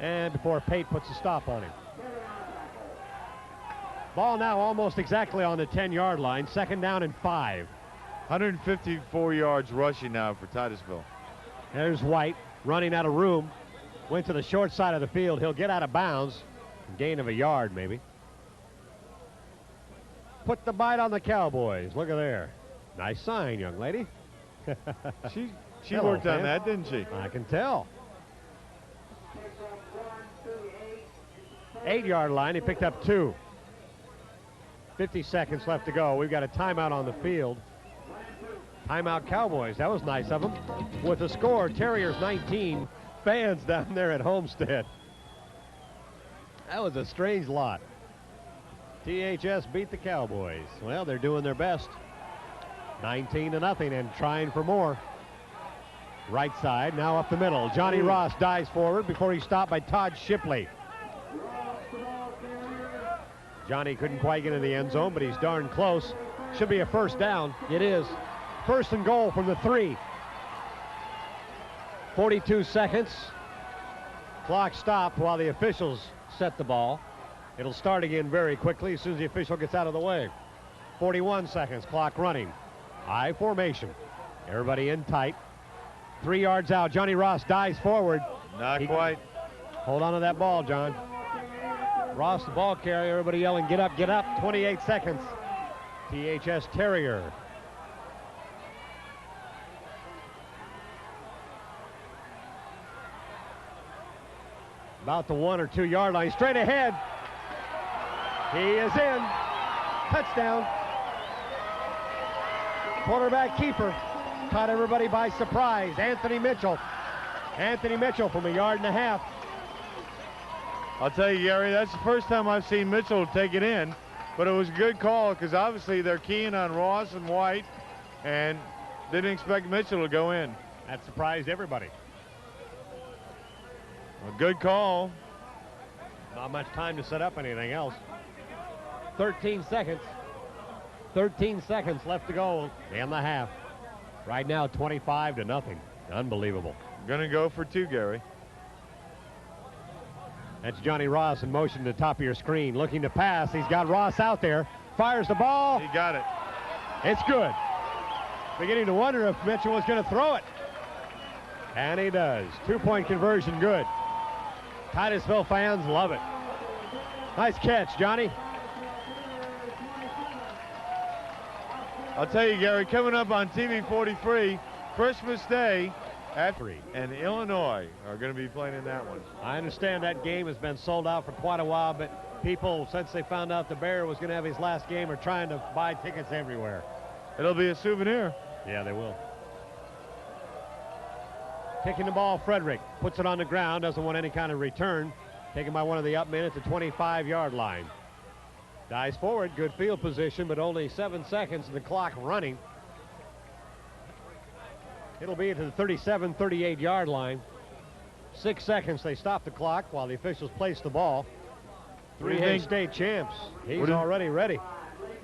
and before Pate puts a stop on him. Ball now almost exactly on the 10-yard line. 2nd down and 5. 154 yards rushing now for Titusville. There's White running out of room. Went to the short side of the field. He'll get out of bounds. Gain of a yard, maybe. Put the bite on the Cowboys. Look at there. Nice sign, young lady. She Hello, worked on fam. that, didn't she? I can tell. 8-yard line. He picked up 2. 50 seconds left to go. We've got a timeout on the field. Timeout Cowboys. That was nice of them. With the score, Terriers 19, fans down there at Homestead. That was a strange lot. THS beat the Cowboys. Well, they're doing their best. 19-0 and trying for more. Right side, now up the middle. Johnny Ross dives forward before he's stopped by Todd Shipley. Johnny couldn't quite get in the end zone, but he's darn close. Should be a 1st down. It is. 1st and goal from the 3. 42 seconds. Clock stopped while the officials set the ball. It'll start again very quickly as soon as the official gets out of the way. 41 seconds, clock running. I formation. Everybody in tight. 3 yards out. Johnny Ross dives forward. Not quite. Hold on to that ball, John. Ross, the ball carrier. Everybody yelling, get up, get up. 28 seconds. THS Terrier. About the 1 or 2 yard line. Straight ahead. He is in. Touchdown. Quarterback keeper. Caught everybody by surprise. Anthony Mitchell. Anthony Mitchell from 1.5 yards. I'll tell you, Gary, that's the first time I've seen Mitchell take it in, but it was a good call because obviously they're keying on Ross and White and didn't expect Mitchell to go in. That surprised everybody. A good call. Not much time to set up anything else. 13 seconds. 13 seconds left to go in the half. Right now, 25-0. Unbelievable. Gonna go for 2, Gary. That's Johnny Ross in motion to the top of your screen. Looking to pass. He's got Ross out there. Fires the ball. He got it. It's good. Beginning to wonder if Mitchell was going to throw it. And he does. 2-point conversion good. Titusville fans love it. Nice catch, Johnny. I'll tell you, Gary, coming up on TV 43, Christmas Day at 3, and Illinois are going to be playing in that one. I understand that game has been sold out for quite a while, but people, since they found out the Bear was going to have his last game, are trying to buy tickets everywhere. It'll be a souvenir. Yeah, they will. Kicking the ball, Frederick puts it on the ground, doesn't want any kind of return. Taken by one of the up men at the 25-yard line. Dives forward, good field position, but only 7 seconds and the clock running. It'll be to the 37, 38-yard line. 6 seconds, they stop the clock while the officials place the ball. 3A state champs. He's already ready.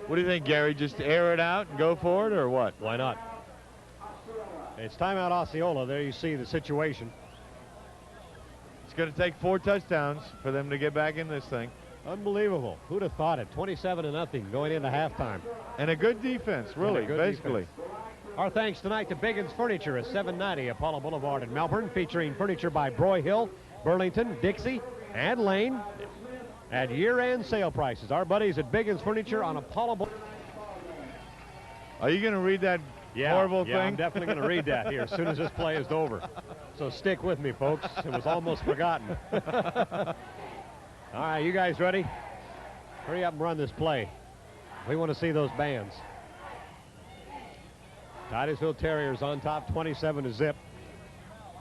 What do you think, Gary? Just air it out and go for it, or what? Why not? It's timeout Osceola. There you see the situation. It's going to take 4 touchdowns for them to get back in this thing. Unbelievable. Who'd have thought it? 27-0 going into halftime. And a good defense, really, basically. Defense. Our thanks tonight to Biggins Furniture at 790 Apollo Boulevard in Melbourne, featuring furniture by Broyhill, Burlington, Dixie, and Lane at year-end sale prices. Our buddies at Biggins Furniture on Apollo Boulevard. Are you going to read that horrible thing? Yeah, I'm definitely going to read that here as soon as this play is over. So stick with me, folks. It was almost forgotten. All right, you guys ready? Hurry up and run this play. We want to see those bands. Titusville Terriers on top, 27-0.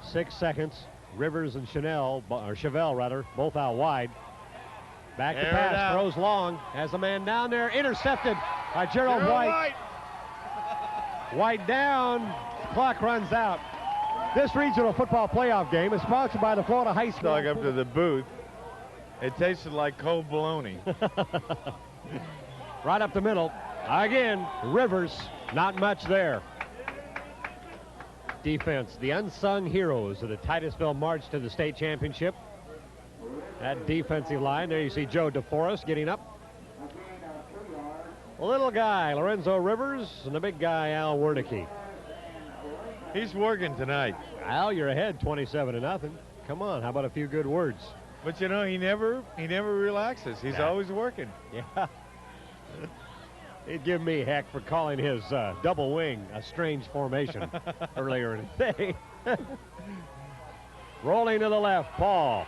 6 seconds. Rivers and Chevelle, both out wide. Back to pass, throws long. Has a man down there, intercepted by Gerald White. White down, clock runs out. This regional football playoff game is sponsored by the Florida High School. Dog up to the booth. It tasted like cold bologna. Right up the middle. Again, Rivers, not much there. Defense, the unsung heroes of the Titusville march to the state championship. That defensive line. There you see Joe DeForest getting up. The little guy, Lorenzo Rivers, and the big guy, Al Wernicke. He's working tonight. Al, you're ahead 27-0. Come on, how about a few good words? But you know, he never relaxes. He's always working. Yeah. He'd give me heck for calling his double wing a strange formation earlier in the day. Rolling to the left, Paul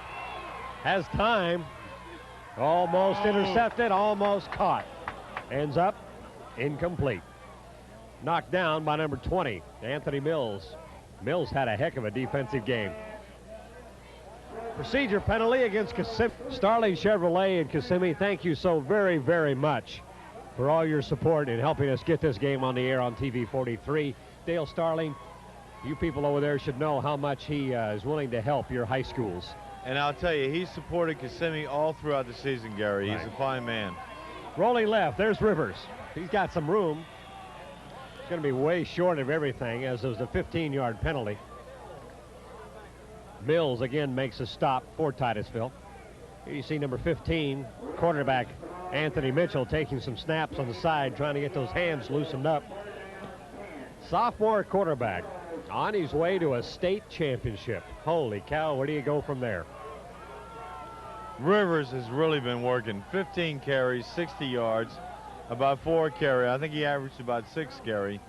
has time. Almost intercepted, almost caught. Ends up incomplete. Knocked down by number 20, Anthony Mills. Mills had a heck of a defensive game. Procedure penalty against Kissimmee. Starling Chevrolet in Kissimmee, thank you so very, very much for all your support in helping us get this game on the air on TV 43. Dale Starling, you people over there should know how much he is willing to help your high schools. And I'll tell you, he's supported Kissimmee all throughout the season, Gary. He's a fine man. Rolling left, there's Rivers. He's got some room. It's going to be way short of everything, as there's a 15-yard penalty. Mills again makes a stop for Titusville. Here you see number 15, quarterback Anthony Mitchell, taking some snaps on the side, trying to get those hands loosened up. Sophomore quarterback on his way to a state championship. Holy cow, where do you go from there? Rivers has really been working. 15 carries, 60 yards, about 4 carry. I think he averaged about 6 carry.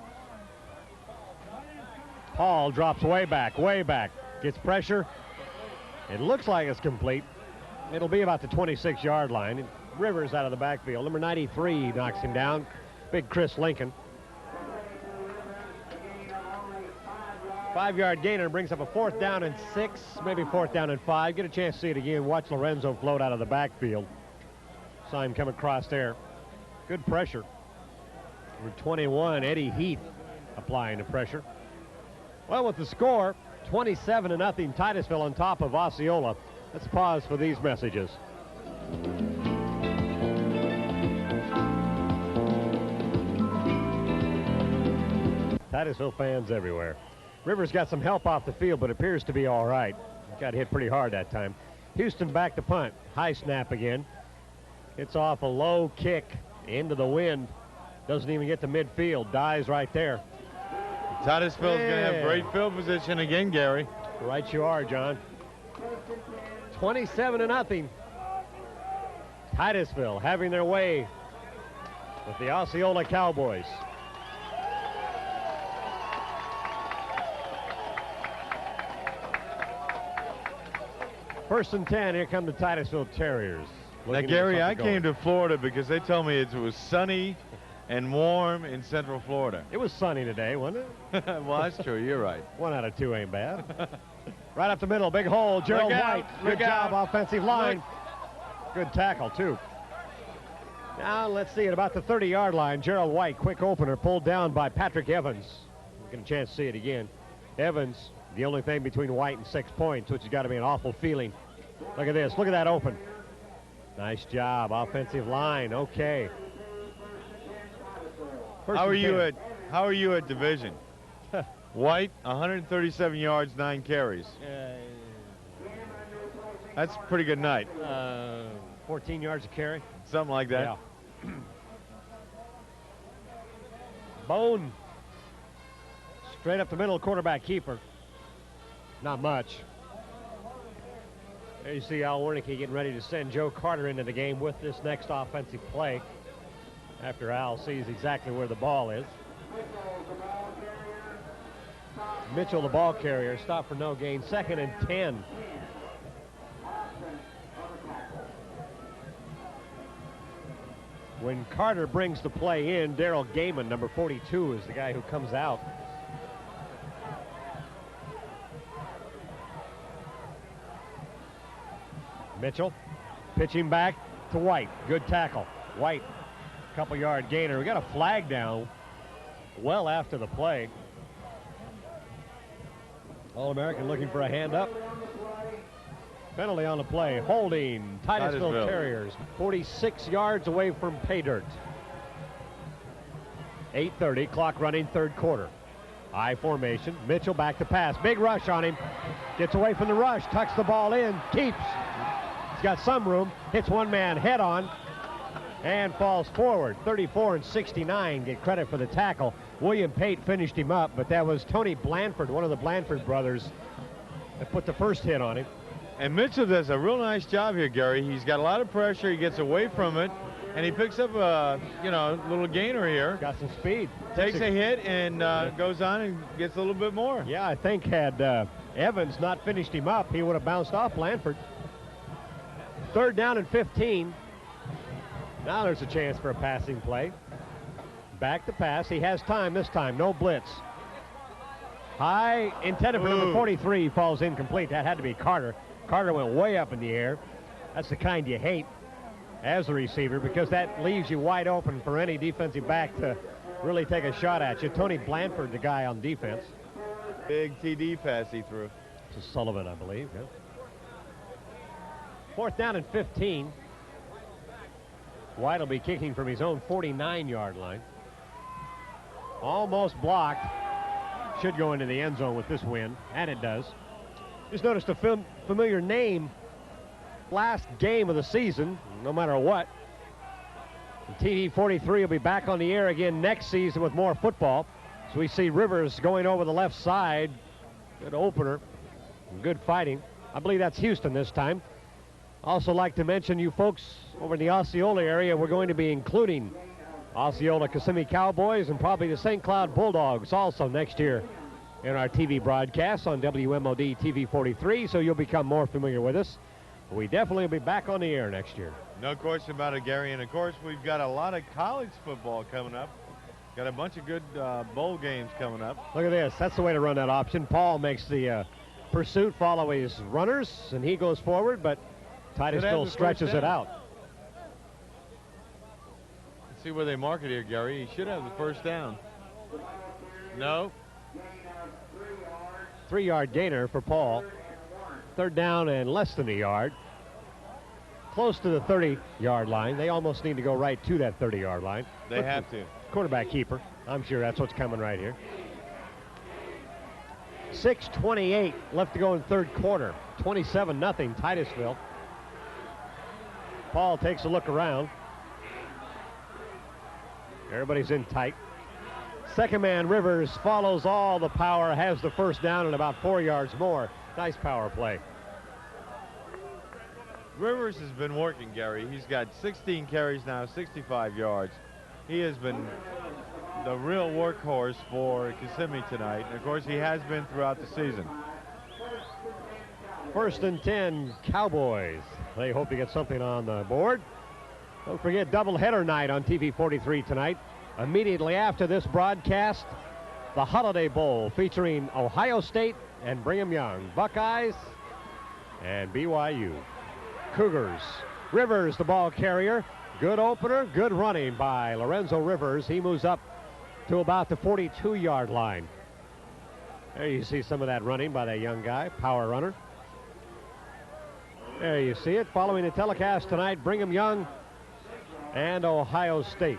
Paul drops way back, gets pressure. It looks like it's complete. It'll be about the 26-yard line. Rivers out of the backfield. Number 93 knocks him down. Big Chris Lincoln. 5-yard gainer brings up a 4th down and 6, maybe 4th down and 5. Get a chance to see it again. Watch Lorenzo float out of the backfield. Saw him come across there. Good pressure. Number 21, Eddie Heath, applying the pressure. Well, with the score, 27-0, Titusville on top of Osceola. Let's pause for these messages. Titusville fans everywhere. Rivers got some help off the field, but appears to be all right. Got hit pretty hard that time. Houston back to punt. High snap again. It's off a low kick into the wind. Doesn't even get to midfield. Dies right there. Titusville's going to have great field position again, Gary. Right you are, John. 27-0. Titusville having their way with the Osceola Cowboys. First and 10, here come the Titusville Terriers. Now, Gary, I came to Florida because they told me it was sunny and warm in Central Florida. It was sunny today, wasn't it? Well, that's true. You're right. 1 out of 2 ain't bad. Right up the middle, big hole. Gerald White. Good job, offensive line. Good tackle, too. Now, let's see, at about the 30-yard line, Gerald White, quick opener, pulled down by Patrick Evans. We'll get a chance to see it again. Evans, the only thing between White and 6 points, which has got to be an awful feeling. Look at this. Look at that open. Nice job, offensive line. Okay. How are you at division? White, 137 yards, 9 carries. That's a pretty good night. 14 yards a carry. Something like that. Yeah. Bone. Straight up the middle, quarterback keeper. Not much. There you see Al Wernicke getting ready to send Joe Carter into the game with this next offensive play after Al sees exactly where the ball is. Mitchell, the ball carrier, stop for no gain. 2nd and 10. When Carter brings the play in, Daryl Gaiman, number 42, is the guy who comes out. Mitchell pitching back to White. Good tackle. White, couple-yard gainer. We got a flag down well after the play. All-American looking for a hand up. Penalty on the play. Holding Titusville Terriers 46 yards away from pay dirt. 8:30, clock running, 3rd quarter. I formation. Mitchell back to pass. Big rush on him. Gets away from the rush. Tucks the ball in. Keeps. got some room, hits one man head on, and falls forward. 34 and 69 get credit for the tackle. William Pate finished him up, but that was Tony Blanford, one of the Blanford brothers, that put the first hit on him. And Mitchell does a real nice job here, Gary. He's got a lot of pressure. He gets away from it, and he picks up a, little gainer here. Got some speed. Takes a hit and goes on and gets a little bit more. Yeah, I think had Evans not finished him up, he would have bounced off Blanford. 3rd down and 15. Now there's a chance for a passing play. Back to pass. He has time this time. No blitz. High, intended for number 43, falls incomplete. That had to be Carter. Carter went way up in the air. That's the kind you hate as a receiver, because that leaves you wide open for any defensive back to really take a shot at you. Tony Blanford, the guy on defense. Big TD pass he threw. To Sullivan, I believe. Yeah. 4th down and 15. White will be kicking from his own 49-yard line. Almost blocked. Should go into the end zone with this win, and it does. Just noticed a familiar name last game of the season, no matter what. TD 43 will be back on the air again next season with more football. So we see Rivers going over the left side. Good opener. Good fighting. I believe that's Houston this time. Also like to mention, you folks over in the Osceola area, we're going to be including Osceola Kissimmee Cowboys and probably the St. Cloud Bulldogs also next year in our TV broadcasts on WMOD TV 43, so you'll become more familiar with us. We definitely will be back on the air next year. No question about it, Gary. And of course, we've got a lot of college football coming up. Got a bunch of good bowl games coming up. Look at this. That's the way to run that option. Paul makes the pursuit follow his runners, and he goes forward, but Titus still stretches it out. Let's see where they mark it here, Gary. He should have the first down. No. 3-yard gainer for Paul. 3rd down and less than a yard. Close to the 30-yard line. They almost need to go right to that 30-yard line. They have to. Quarterback keeper. I'm sure that's what's coming right here. 6:28 left to go in 3rd quarter. 27-0 Titusville. Paul takes a look around. Everybody's in tight. Second man, Rivers, follows all the power, has the first down and about 4 yards more. Nice power play. Rivers has been working, Gary. He's got 16 carries now, 65 yards. He has been the real workhorse for Kissimmee tonight. And of course, he has been throughout the season. 1st and 10, Cowboys. They hope to get something on the board. Don't forget, doubleheader night on TV 43 tonight. Immediately after this broadcast, the Holiday Bowl featuring Ohio State and Brigham Young. Buckeyes and BYU. Cougars. Rivers, the ball carrier. Good opener, good running by Lorenzo Rivers. He moves up to about the 42-yard line. There you see some of that running by that young guy, power runner. There you see it. Following the telecast tonight, Brigham Young and Ohio State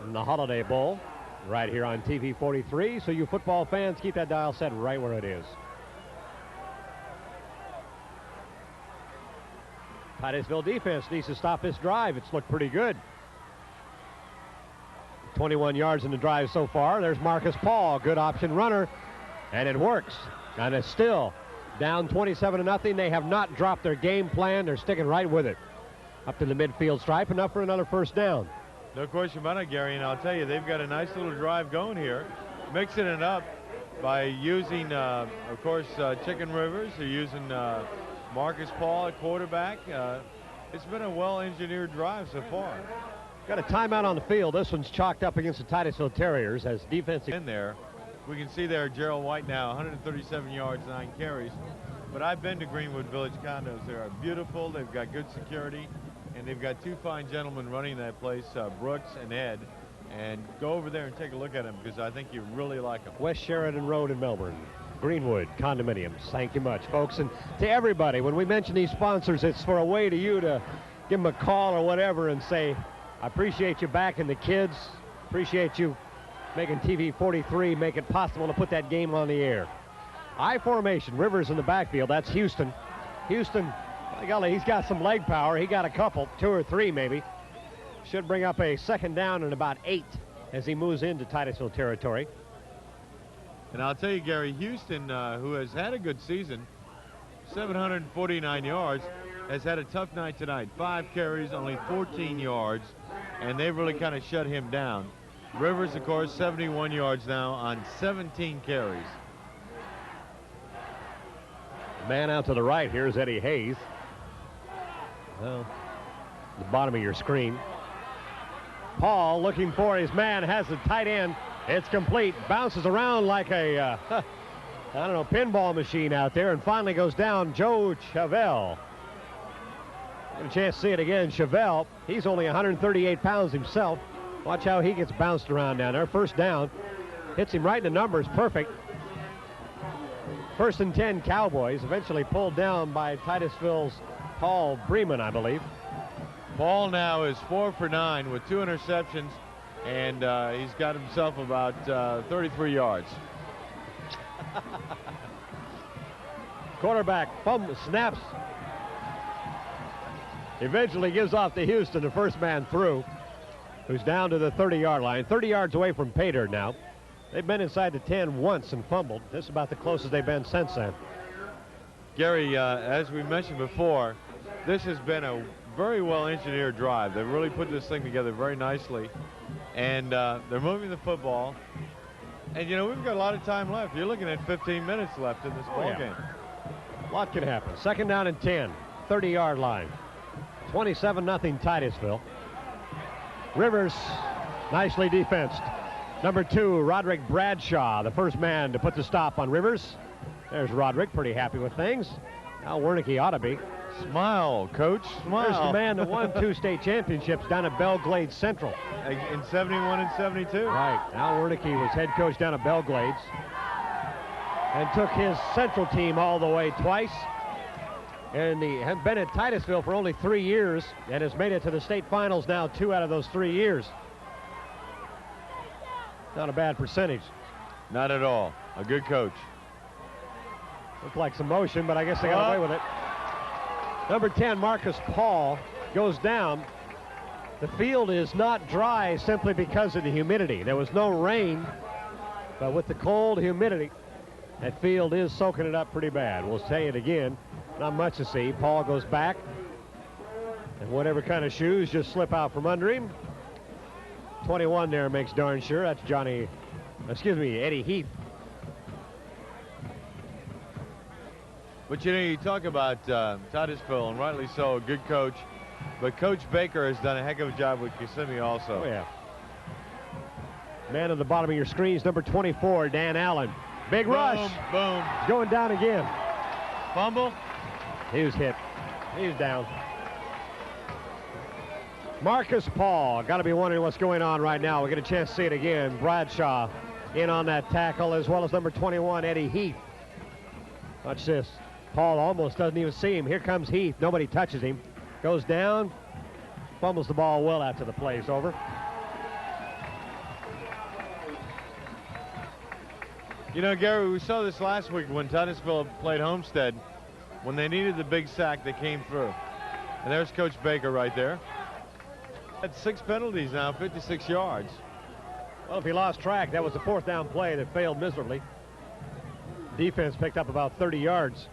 in the Holiday Bowl right here on TV 43. So you football fans, keep that dial set right where it is. Titusville defense needs to stop this drive. It's looked pretty good. 21 yards in the drive so far. There's Marcus Paul, good option runner, and it works. And it's still down 27-0. They have not dropped their game plan. They're sticking right with it. Up to the midfield stripe, enough for another first down. No question about it, Gary, and I'll tell you, they've got a nice little drive going here, mixing it up by using, of course, Chicken Rivers. They're using Marcus Paul at quarterback. It's been a well-engineered drive so far. Got a timeout on the field. This one's chalked up against the Titusville Terriers as defensive. In there, we can see there Gerald White now, 137 yards, 9 carries. But I've been to Greenwood Village condos. They are beautiful. They've got good security, and they've got 2 fine gentlemen running that place, Brooks and Ed. And go over there and take a look at them because I think you really like them. West Sheridan Road in Melbourne. Greenwood Condominiums. Thank you much, folks. And to everybody, when we mention these sponsors, it's for a way to you to give them a call or whatever and say, I appreciate you backing the kids. Appreciate you making TV 43 make it possible to put that game on the air. I formation, Rivers in the backfield. That's Houston. Houston By golly, he's got some leg power. He got a couple, 2 or 3 maybe. Should bring up a second down and about 8 as he moves into Titusville territory. And I'll tell you, Gary, Houston, who has had a good season, 749 yards, has had a tough night tonight. 5 carries, only 14 yards, and they've really kind of shut him down. Rivers, of course, 71 yards now on 17 carries. Man out to the right, here's Eddie Hayes. Well, the bottom of your screen. Paul looking for his man, has the tight end. It's complete, bounces around like a, I don't know, pinball machine out there, and finally goes down. Joe Chavelle. Get a chance to see it again. Chavelle, he's only 138 pounds himself. Watch how he gets bounced around down there. First down, hits him right in the numbers, perfect. 1st and 10 Cowboys, eventually pulled down by Titusville's Paul Bremen, I believe. Paul now is 4 for 9 with 2 interceptions, and he's got himself about 33 yards. Quarterback snaps. Eventually gives off to Houston, the first man through, who's down to the 30-yard line. 30 yards away from Pater now. They've been inside the 10 once and fumbled. This is about the closest they've been since then. Gary, as we mentioned before, this has been a very well-engineered drive. They've really put this thing together very nicely, and they're moving the football. And, you know, we've got a lot of time left. You're looking at 15 minutes left in this ball game. A lot can happen. 2nd down and 10, 30-yard line. 27-0 Titusville. Rivers nicely defensed. Number 2, Roderick Bradshaw, the first man to put the stop on Rivers. There's Roderick, pretty happy with things. Now Wernicke ought to be. Smile, Coach, smile. There's the man that won 2 state championships down at Belglades Central. In 71 and 72. Right. Al Wernicke was head coach down at Belglades and took his Central team all the way twice. And he had been at Titusville for only 3 years and has made it to the state finals now 2 out of those 3 years. Not a bad percentage. Not at all. A good coach. Looked like some motion, but I guess they got away with it. Number 10, Marcus Paul, goes down. The field is not dry simply because of the humidity. There was no rain, but with the cold humidity, that field is soaking it up pretty bad. We'll say it again. Not much to see. Paul goes back, and whatever kind of shoes just slip out from under him. 21 there makes darn sure. That's Eddie Heath. But, you know, you talk about Titusville, and rightly so, a good coach. But Coach Baker has done a heck of a job with Kissimmee also. Oh, yeah. Man at the bottom of your screen is number 24, Dan Allen. Big rush. Boom. He's going down again. Fumble. He was hit. He was down. Marcus Paul. Got to be wondering what's going on right now. We'll get a chance to see it again. Bradshaw in on that tackle, as well as number 21, Eddie Heath. Watch this. Paul almost doesn't even see him. Here comes Heath. Nobody touches him. Goes down. Fumbles the ball well after the play's over. You know, Gary, we saw this last week when Titusville played Homestead. When they needed the big sack, they came through. And there's Coach Baker right there. Had 6 penalties now, 56 yards. Well, if he lost track, that was a 4th down play that failed miserably. Defense picked up about 30 yards.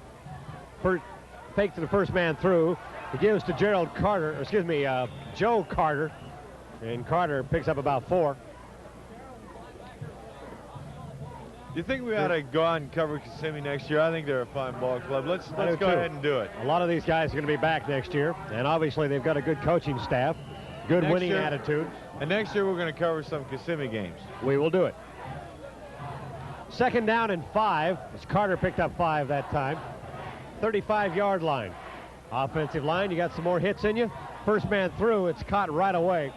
Fake to the first man through. He gives to Joe Carter. And Carter picks up about 4. Do you think we ought to go out and cover Kissimmee next year? I think they're a fine ball club. Let's go ahead and do it. A lot of these guys are going to be back next year, and obviously they've got a good coaching staff, good winning attitude. And next year we're going to cover some Kissimmee games. We will do it. 2nd down and 5, as Carter picked up 5 that time. 35-yard line. Offensive line, you got some more hits in you. First man through, it's caught right away.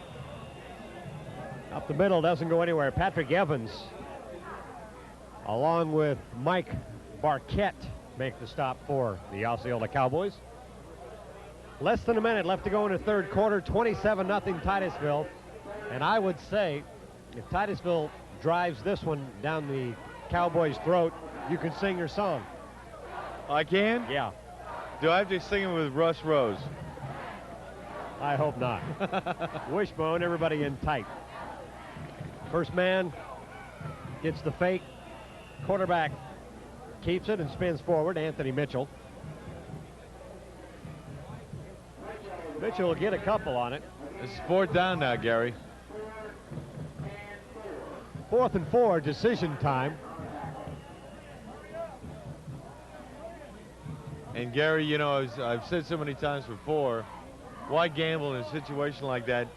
Up the middle, doesn't go anywhere. Patrick Evans, along with Mike Barquette, make the stop for the Osceola Cowboys. Less than a minute left to go in the 3rd quarter, 27-0 Titusville. And I would say, if Titusville drives this one down the Cowboys' throat, you can sing your song. I can? Yeah. Do I have to sing it with Russ Rose? I hope not. Wishbone, everybody in tight. First man gets the fake. Quarterback keeps it and spins forward. Anthony Mitchell. Mitchell will get a couple on it. It's 4th down now, Gary. 4th and 4, decision time. And Gary, you know, as I've said so many times before, why gamble in a situation like that?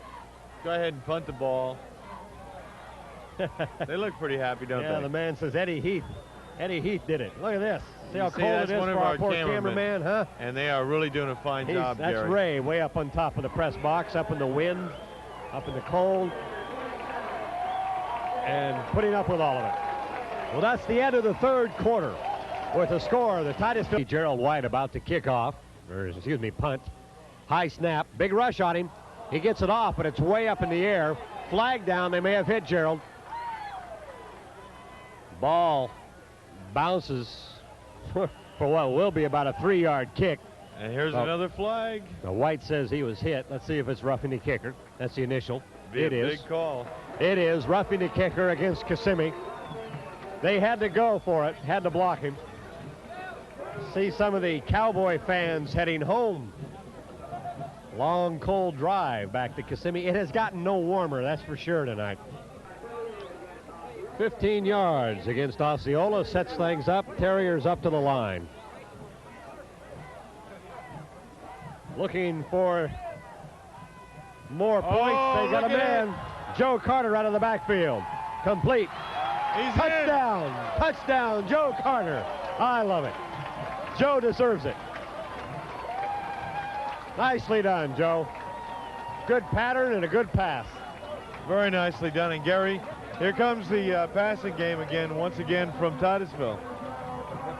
Go ahead and punt the ball. They look pretty happy, don't they? Yeah, the man says Eddie Heath. Eddie Heath did it. Look at this. See how cold it is one for of our our poor cameramen, cameraman, huh? And they are really doing a fine job, That's Gary. Ray way up on top of the press box, up in the wind, up in the cold, and putting up with all of it. Well, that's the end of the 3rd quarter. With a score, the Titusville. Gerald White about to kick off, or excuse me, punt. High snap, big rush on him. He gets it off, but it's way up in the air. Flag down, they may have hit Gerald. Ball bounces for what will be about a 3-yard kick. And here's another flag. Now White says he was hit. Let's see if it's roughing the kicker. That's the initial. It is. Big call. It is roughing the kicker against Kissimmee. They had to go for it, had to block him. See some of the Cowboy fans heading home. Long, cold drive back to Kissimmee. It has gotten no warmer, that's for sure tonight. 15 yards against Osceola, sets things up. Terriers up to the line. Looking for more points. They got a man. Joe Carter out of the backfield. Complete. He's touchdown. In. Touchdown, Joe Carter. I love it. Joe deserves it. Nicely done, Joe. Good pattern and a good pass. Very nicely done. And Gary, here comes the passing game again, once again from Titusville.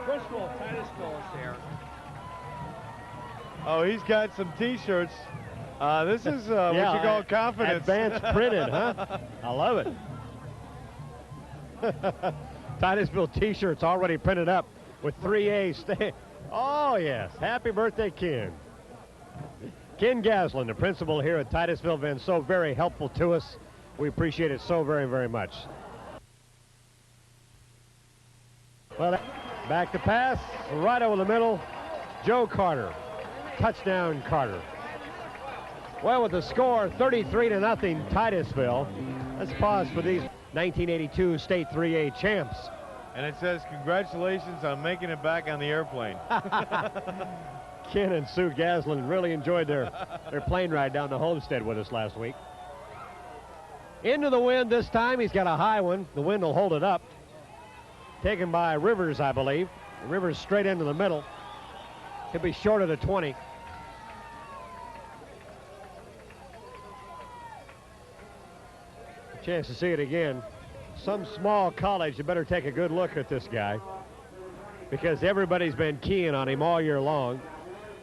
First of all, Titusville is there. Oh, he's got some T-shirts. This is what you call confidence. Advanced printed, huh? I love it. Titusville T-shirts already printed up with 3A. Oh, yes. Happy birthday, Ken. Ken Gaslin, the principal here at Titusville, been so very helpful to us. We appreciate it so very, very much. Well, back to pass, right over the middle. Joe Carter. Touchdown, Carter. Well, with the score 33-0 Titusville, let's pause for these 1982 State 3A champs. And it says, congratulations on making it back on the airplane. Ken and Sue Gaslin really enjoyed their plane ride down to Homestead with us last week. Into the wind this time. He's got a high one. The wind will hold it up. Taken by Rivers, I believe. Rivers straight into the middle. Could be short of the 20. A chance to see it again. Some small college, you better take a good look at this guy, because everybody's been keying on him all year long.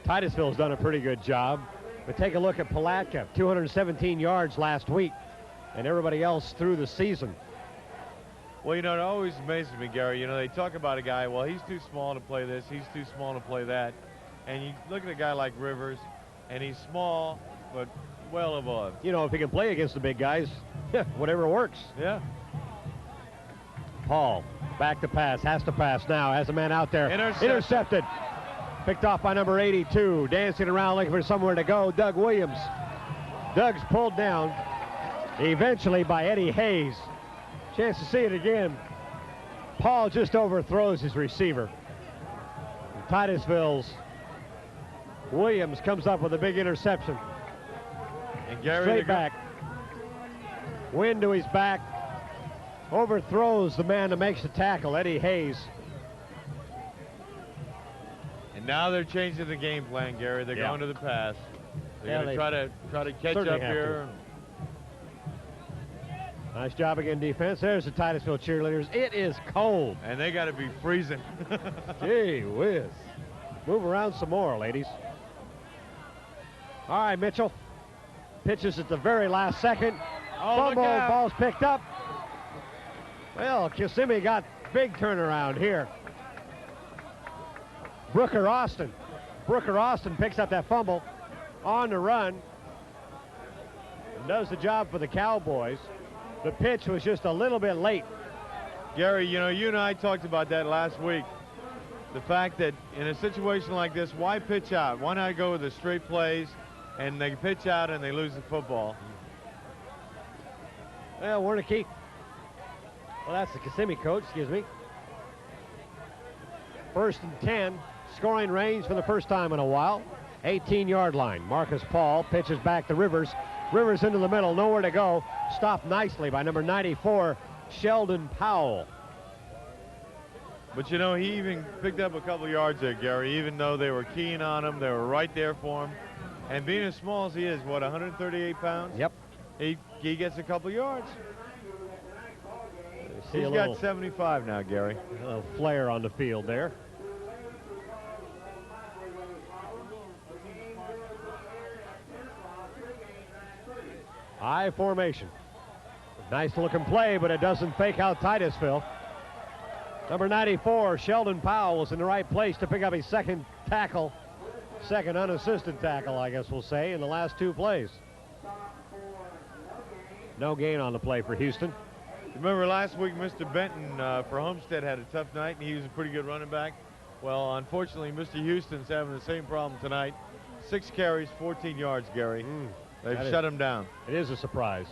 Titusville's done a pretty good job. But take a look at Palatka, 217 yards last week, and everybody else through the season. Well, you know, it always amazes me, Gary. You know, they talk about a guy, well, he's too small to play this, he's too small to play that. And you look at a guy like Rivers, and he's small, but well above. You know, if he can play against the big guys, whatever works. Yeah. Paul, back to pass, has to pass now, has a man out there. Intercepted. Picked off by number 82, dancing around looking for somewhere to go, Doug Williams. Doug's pulled down, eventually by Eddie Hayes. Chance to see it again. Paul just overthrows his receiver. Titusville's Williams comes up with a big interception. And Gary, straight back. Wind to his back. Overthrows the man that makes the tackle, Eddie Hayes. And now they're changing the game plan, Gary. They're going to the pass. They're going to try to catch up here. Nice job again, defense. There's the Titusville cheerleaders. It is cold. And they got to be freezing. Gee whiz. Move around some more, ladies. All right, Mitchell. Pitches at the very last second. Fumble, ball's picked up. Well, Kissimmee got big turnaround here. Brooker Austin Brooker Austin picks up that fumble on the run. Does the job for the Cowboys. The pitch was just a little bit late. Gary, you know, you and I talked about that last week. The fact that in a situation like this, why pitch out? Why not go with the straight plays and they pitch out and they lose the football? Well, Wernicke. Well, that's the Kissimmee coach, excuse me. 1st and 10, scoring range for the first time in a while. 18-yard line. Marcus Paul pitches back to Rivers. Rivers into the middle, nowhere to go. Stopped nicely by number 94, Sheldon Powell. But, you know, he even picked up a couple yards there, Gary, even though they were keen on him. They were right there for him. And being as small as he is, what, 138 pounds? Yep. He gets a couple yards. He's got 75 now, Gary. A little flare on the field there. I formation. Nice looking play, but it doesn't fake out Titusville. Number 94, Sheldon Powell, was in the right place to pick up his second tackle. Second unassisted tackle, I guess we'll say, in the last 2 plays. No gain on the play for Houston. Remember last week, Mr. Benton for Homestead had a tough night, and he was a pretty good running back. Well, unfortunately, Mr. Houston's having the same problem tonight. 6 carries, 14 yards, Gary. They've shut him down. It is a surprise.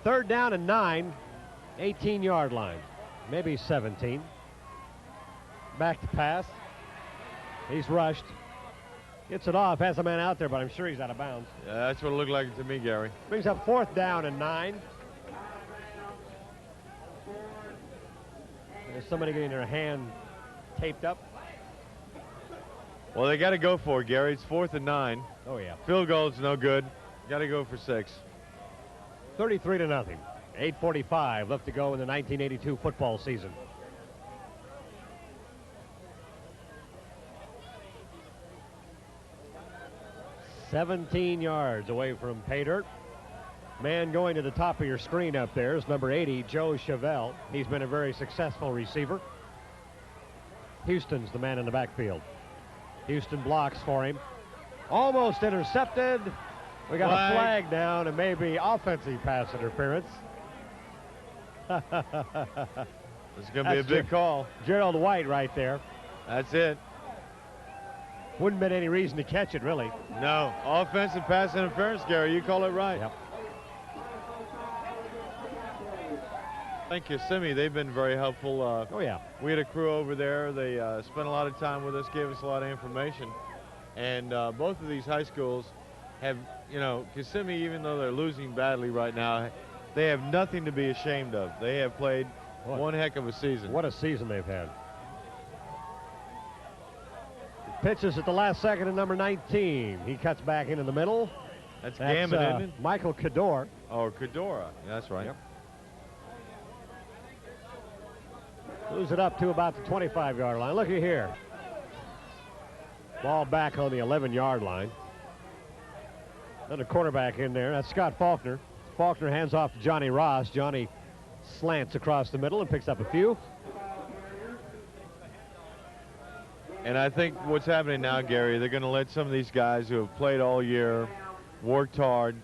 3rd down and 9, 18-yard line, maybe 17. Back to pass. He's rushed. Gets it off, has a man out there, but I'm sure he's out of bounds. Yeah, that's what it looked like to me, Gary. Brings up 4th down and 9. There's somebody getting their hand taped up. Well, they got to go for it, Gary. It's 4th and 9. Oh, yeah. Field goal's no good. Got to go for 6. 33-0. 8:45 left to go in the 1982 football season. "17 yards away from pay dirt." Man going to the top of your screen up there is number 80, Joe Chevelle. He's been a very successful receiver. Houston's the man in the backfield. Houston blocks for him. Almost intercepted. We got a flag down and maybe offensive pass interference. This is going to be a big call. Gerald White right there. That's it. Wouldn't been any reason to catch it, really. No. Offensive pass interference, Gary. You call it right. Yep. Thank you, Kissimmee. They've been very helpful. Oh, yeah. We had a crew over there. They spent a lot of time with us, gave us a lot of information. And both of these high schools have, you know, Kissimmee, even though they're losing badly right now, they have nothing to be ashamed of. They have played one heck of a season. What a season they've had. Pitches at the last second of number 19. He cuts back into the middle. That's Gambit, isn't it? Michael Cador. Oh, Cadora. That's right. Yep. Moves it up to about the 25-yard line. Looky here. Ball back on the 11-yard line. Another quarterback in there. That's Scott Faulkner. Faulkner hands off to Johnny Ross. Johnny slants across the middle and picks up a few. And I think what's happening now, Gary, they're going to let some of these guys who have played all year, worked hard,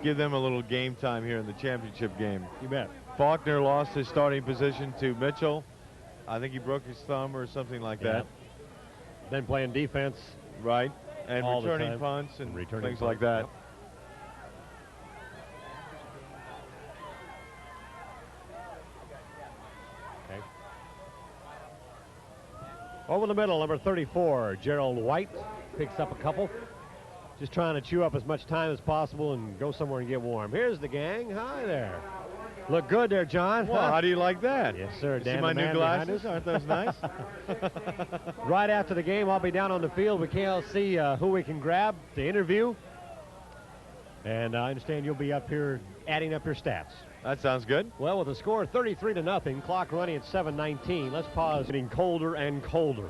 give them a little game time here in the championship game. You bet. Faulkner lost his starting position to Mitchell. I think he broke his thumb or something like that. Then playing defense. Right. And all returning punts and returning things punts, like that. Yep. Okay. Over the middle, number 34, Gerald White picks up a couple. Just trying to chew up as much time as possible and go somewhere and get warm. Here's the gang. Hi there. Look good there, John. Well, how do you like that? Yes, sir. You see my new glasses? Aren't those nice? Right after the game, I'll be down on the field. We can't see who we can grab to interview. And I understand you'll be up here adding up your stats. That sounds good. Well, with the score 33-0, clock running at 7:19. Let's pause. Getting colder and colder.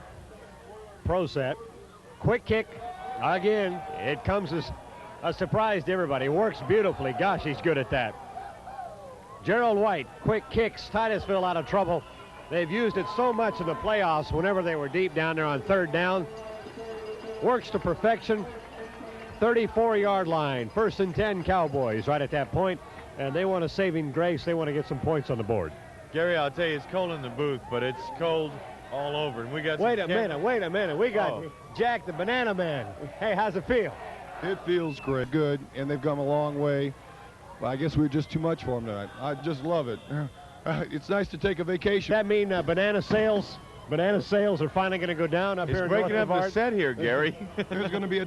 Pro set. Quick kick. Again, it comes as a surprise to everybody. Works beautifully. Gosh, he's good at that. Gerald White, quick kicks Titusville out of trouble. They've used it so much in the playoffs whenever they were deep down there on third down. Works to perfection. 34-yard line. 1st and 10 Cowboys right at that point. And they want a saving grace. They want to get some points on the board. Gary, I'll tell you, it's cold in the booth, but it's cold all over. And we got wait a minute. We got Jack the Banana Man. Hey, how's it feel? It feels great. Good, and they've come a long way. But I guess we were just too much for them tonight. I just love it. It's nice to take a vacation. That mean banana sales? Banana sales are finally going to go down up here in breaking up the set here, Gary. There's going to be a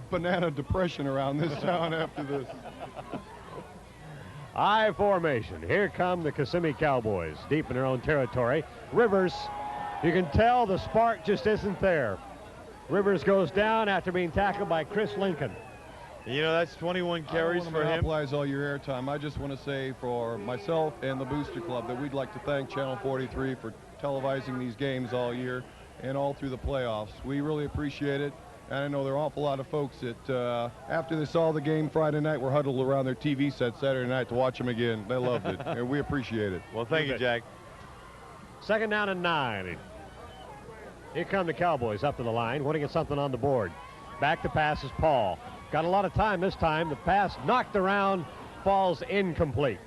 banana depression around this town after this. I formation. Here come the Kissimmee Cowboys, deep in their own territory. Rivers, you can tell the spark just isn't there. Rivers goes down after being tackled by Chris Lincoln. You know, that's 21 carries for him. I don't want to monopolize all your airtime. I just want to say for myself and the Booster Club that we'd like to thank Channel 43 for televising these games all year and all through the playoffs. We really appreciate it. And I know there are an awful lot of folks that, after they saw the game Friday night, were huddled around their TV set Saturday night to watch them again. They loved it, and we appreciate it. Well, thank you, Jack. 2nd down and 9. Here come the Cowboys up to the line, want to get something on the board. Back to pass is Paul. Got a lot of time this time. The pass knocked around, falls incomplete.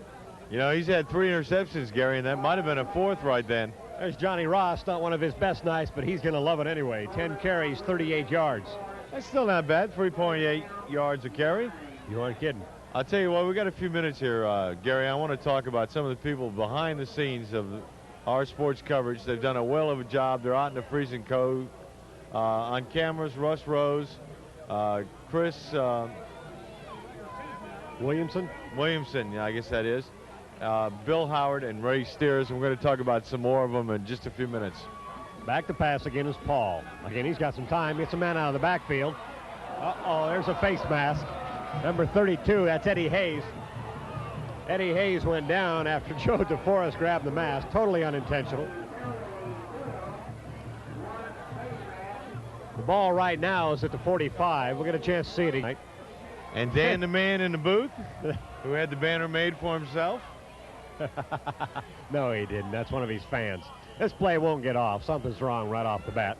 You know, he's had 3 interceptions, Gary, and that might have been a 4th right then. There's Johnny Ross, not one of his best nights, but he's going to love it anyway. 10 carries, 38 yards. That's still not bad, 3.8 yards a carry. You aren't kidding. I'll tell you what, we got a few minutes here, Gary. I want to talk about some of the people behind the scenes of our sports coverage. They've done a well of a job. They're out in the freezing cold. On cameras, Russ Rose, Chris Williamson, yeah, I guess that is. Bill Howard and Ray Steers. We're going to talk about some more of them in just a few minutes. Back to pass again is Paul. Again, he's got some time. Gets a man out of the backfield. Uh-oh, there's a face mask. Number 32, that's Eddie Hayes. Eddie Hayes went down after Joe DeForest grabbed the mask. Totally unintentional. The ball right now is at the 45. We'll get a chance to see it tonight. And Dan, the man in the booth, who had the banner made for himself. No, he didn't. That's one of his fans. This play won't get off. Something's wrong right off the bat.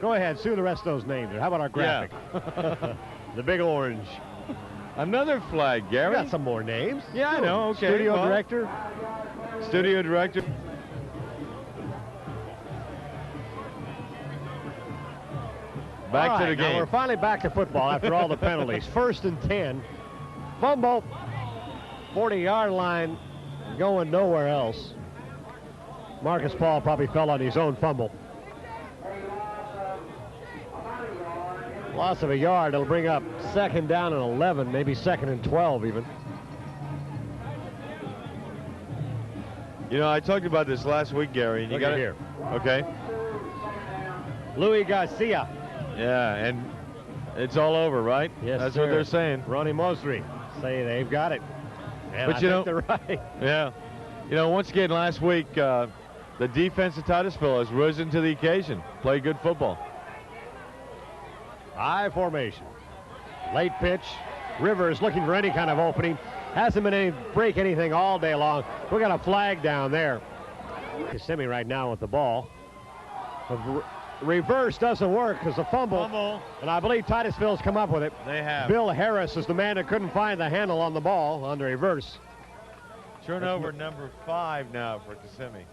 Go ahead, sue the rest of those names. How about our graphic? Yeah. The big orange. Another flag, Gary. We got some more names. Yeah, I know. Okay. Studio director. Studio director. Back to the game. Now we're finally back to football after all the penalties. 1st and 10. Fumble. 40-yard line. Going nowhere else. Marcus Paul probably fell on his own fumble. Loss of a yard. It'll bring up 2nd down and 11, maybe 2nd and 12 even. You know, I talked about this last week, Gary, and you got it here. Okay. Louis Garcia. Yeah, and it's all over, right? Yes, That's sir. what they're saying. Ronnie Mosley say they've got it. And But I you know, think they're right. Yeah. You know, once again, last week, the defense of Titusville has risen to the occasion. Play good football. I formation. Late pitch. Rivers looking for any kind of opening. Hasn't been able to break anything all day long. We got a flag down there. Kissimmee right now with the ball. Reverse doesn't work because the fumble. And I believe Titusville's come up with it. They have. Bill Harris is the man that couldn't find the handle on the ball on the reverse. Turnover number 5 now for Kissimmee.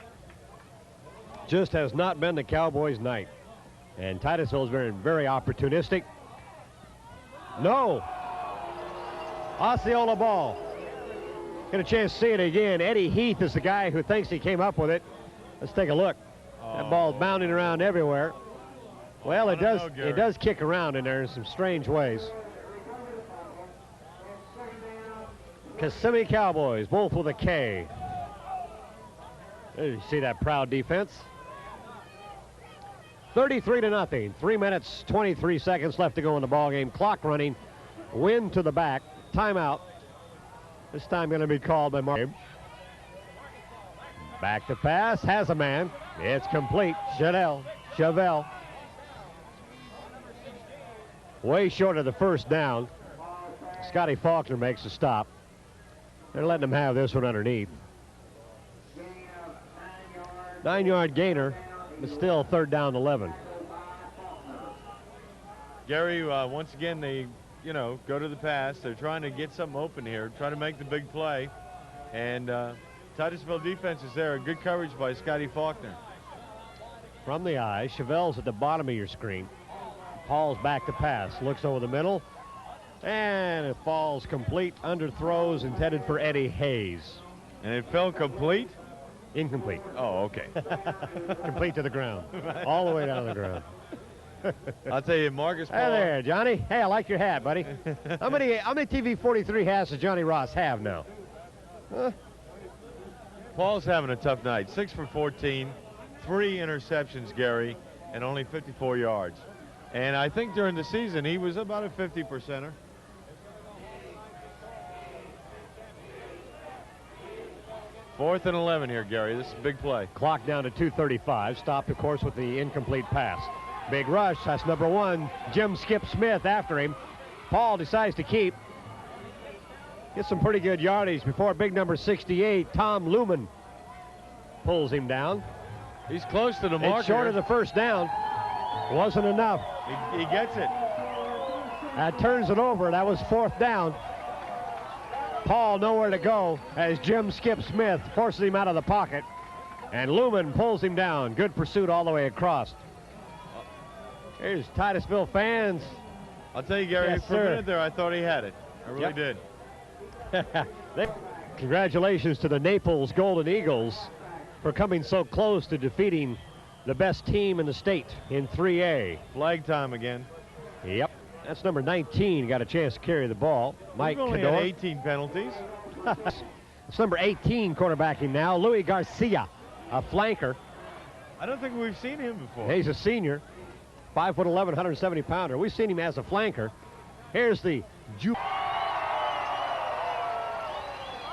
Just has not been the Cowboys' night. And Titusville's been very opportunistic. No. Osceola ball. Get a chance to see it again. Eddie Heath is the guy who thinks he came up with it. Let's take a look. That ball's bounding around everywhere. Well, it does kick around in there in some strange ways. Kissimmee Cowboys, both with a K. There you see that proud defense. 33-0. 3 minutes, 23 seconds left to go in the ball game. Clock running. Wind to the back. Timeout. This time going to be called by Mark. Back to pass. Has a man. It's complete. Chevelle. Way short of the 1st down. Scotty Faulkner makes a stop. They're letting him have this one underneath. 9-yard gainer, but still 3rd down 11. Gary, once again, they, go to the pass. They're trying to get something open here, trying to make the big play. And Titusville defense is there. Good coverage by Scotty Faulkner. From the eye, Chevelle's at the bottom of your screen. Paul's back to pass, looks over the middle, and it falls complete, underthrows, intended for Eddie Hayes. And it fell complete? Incomplete. Oh, okay. Complete to the ground, all the way down to the ground. I'll tell you, Marcus Paul. Hey there, Johnny. Hey, I like your hat, buddy. How many TV 43 hats does Johnny Ross have now? Huh? Paul's having a tough night. 6 for 14, 3 interceptions, Gary, and only 54 yards. And I think during the season he was about a 50%er. Fourth and 11 here, Gary. This is a big play. Clock down to 2:35. Stopped, of course, with the incomplete pass. Big rush. That's number 1. Jim Skip Smith after him. Paul decides to keep. Gets some pretty good yardage before big number 68, Tom Lumen, pulls him down. He's close to the marker. It's short of the 1st down. Wasn't enough. He gets it. That turns it over. That was 4th down. Paul nowhere to go as Jim Skip Smith forces him out of the pocket. And Lumen pulls him down. Good pursuit all the way across. Here's Titusville fans. I'll tell you, Gary, Yes, for a minute there, I thought he had it. I really did. Congratulations to the Naples Golden Eagles for coming so close to defeating the best team in the state in 3A. Flag time again. Yep. That's number 19. Got a chance to carry the ball. Mike We've only Cador. had 18 penalties. It's number 18 quarterbacking now. Louis Garcia, a flanker. I don't think we've seen him before. He's a senior. 5'11", 170-pounder. We've seen him as a flanker. Here's the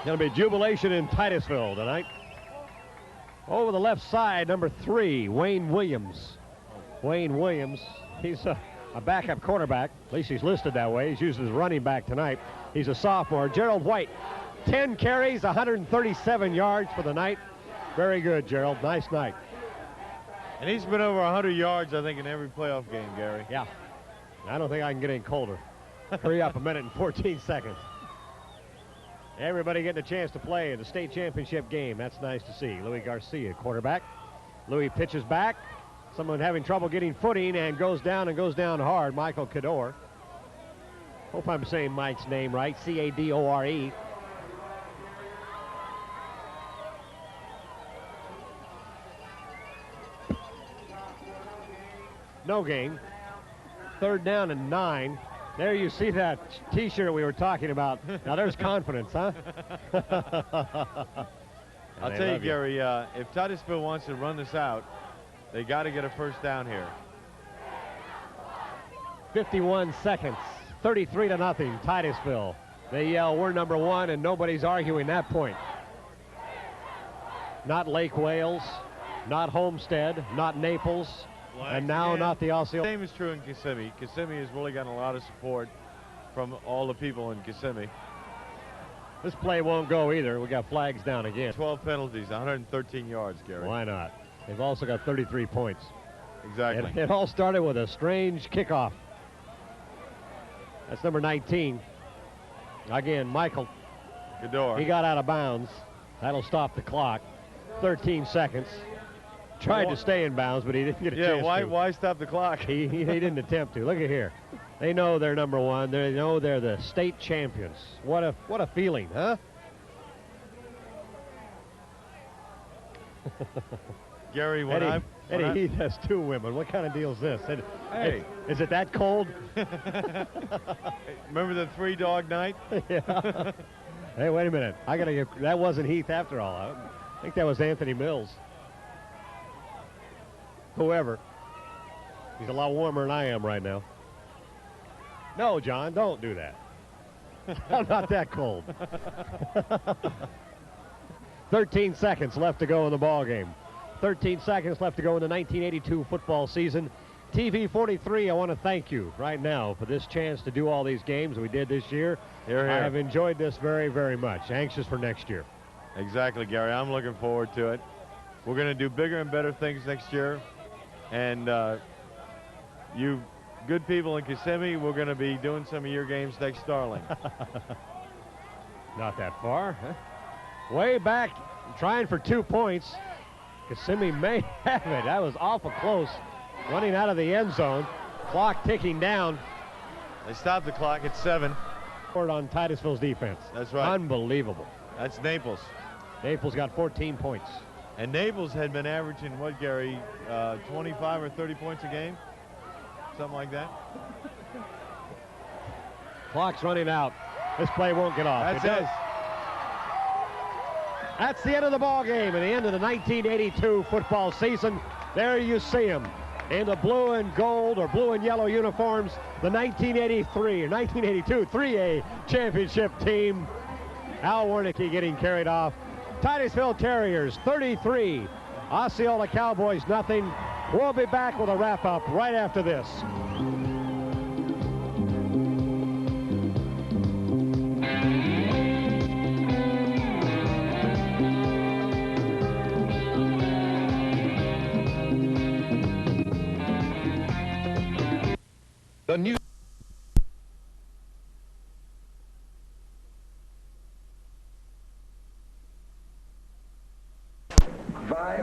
Going to be jubilation in Titusville tonight. Over the left side, number 3, Wayne Williams. Wayne Williams, he's a backup quarterback. At least he's listed that way. He's used as running back tonight. He's a sophomore. Gerald White, 10 carries, 137 yards for the night. Very good, Gerald. Nice night. And he's been over 100 yards, I think, in every playoff game, Gary. Yeah. I don't think I can get any colder. Hurry up, 1 minute and 14 seconds. Everybody getting a chance to play in the state championship game. That's nice to see. Louis Garcia, quarterback. Louis pitches back. Someone having trouble getting footing and goes down hard. Michael Cador. Hope I'm saying Mike's name right. C-A-D-O-R-E. No gain. 3rd down and 9. There you see that T-shirt we were talking about. Now there's confidence, huh? I'll tell you, Gary, if Titusville wants to run this out, they got to get a 1st down here. 51 seconds. 33-0, Titusville. They yell, "We're number 1," and nobody's arguing that point. Not Lake Wales, not Homestead, not Naples. And now not the Osceola. The same is true in Kissimmee. Kissimmee has really gotten a lot of support from all the people in Kissimmee. This play won't go either. We got flags down again. 12 penalties, 113 yards, Gary. Why not? They've also got 33 points. Exactly. It all started with a strange kickoff. That's number 19. Again, Michael Cador. He got out of bounds. That'll stop the clock. 13 seconds. Tried to stay in bounds, but he didn't get a chance to. Why stop the clock? He didn't attempt to. Look at here. They know they're number 1. They know they're the state champions. What a feeling, huh? Gary, Eddie Heath has 2 women. What kind of deal is this? Hey. Is it that cold? Remember the 3-dog night? Yeah. Hey, wait a minute. That wasn't Heath after all. I think that was Anthony Mills. Whoever. He's a lot warmer than I am right now. No, John, don't do that. I'm not that cold. 13 seconds left to go in the ball game. 13 seconds left to go in the 1982 football season. TV 43, I want to thank you right now for this chance to do all these games we did this year. Here. I have enjoyed this very, very much. Anxious for next year. Exactly, Gary. I'm looking forward to it. We're going to do bigger and better things next year. And you good people in Kissimmee, we're going to be doing some of your games next Starling. Not that far. Huh? Way back, trying for 2 points. Kissimmee may have it. That was awful close. Running out of the end zone. Clock ticking down. They stopped the clock at 7. On Titusville's defense. That's right. Unbelievable. That's Naples. Naples got 14 points. And Naples had been averaging, what, Gary, 25 or 30 points a game? Something like that. Clock's running out. This play won't get off. That's it. That's the end of the ball game and the end of the 1982 football season. There you see them in the blue and gold or blue and yellow uniforms. The 1983 or 1982 3A championship team. Al Wernicke getting carried off. Titusville Terriers 33. Osceola Cowboys nothing. We'll be back with a wrap-up right after this.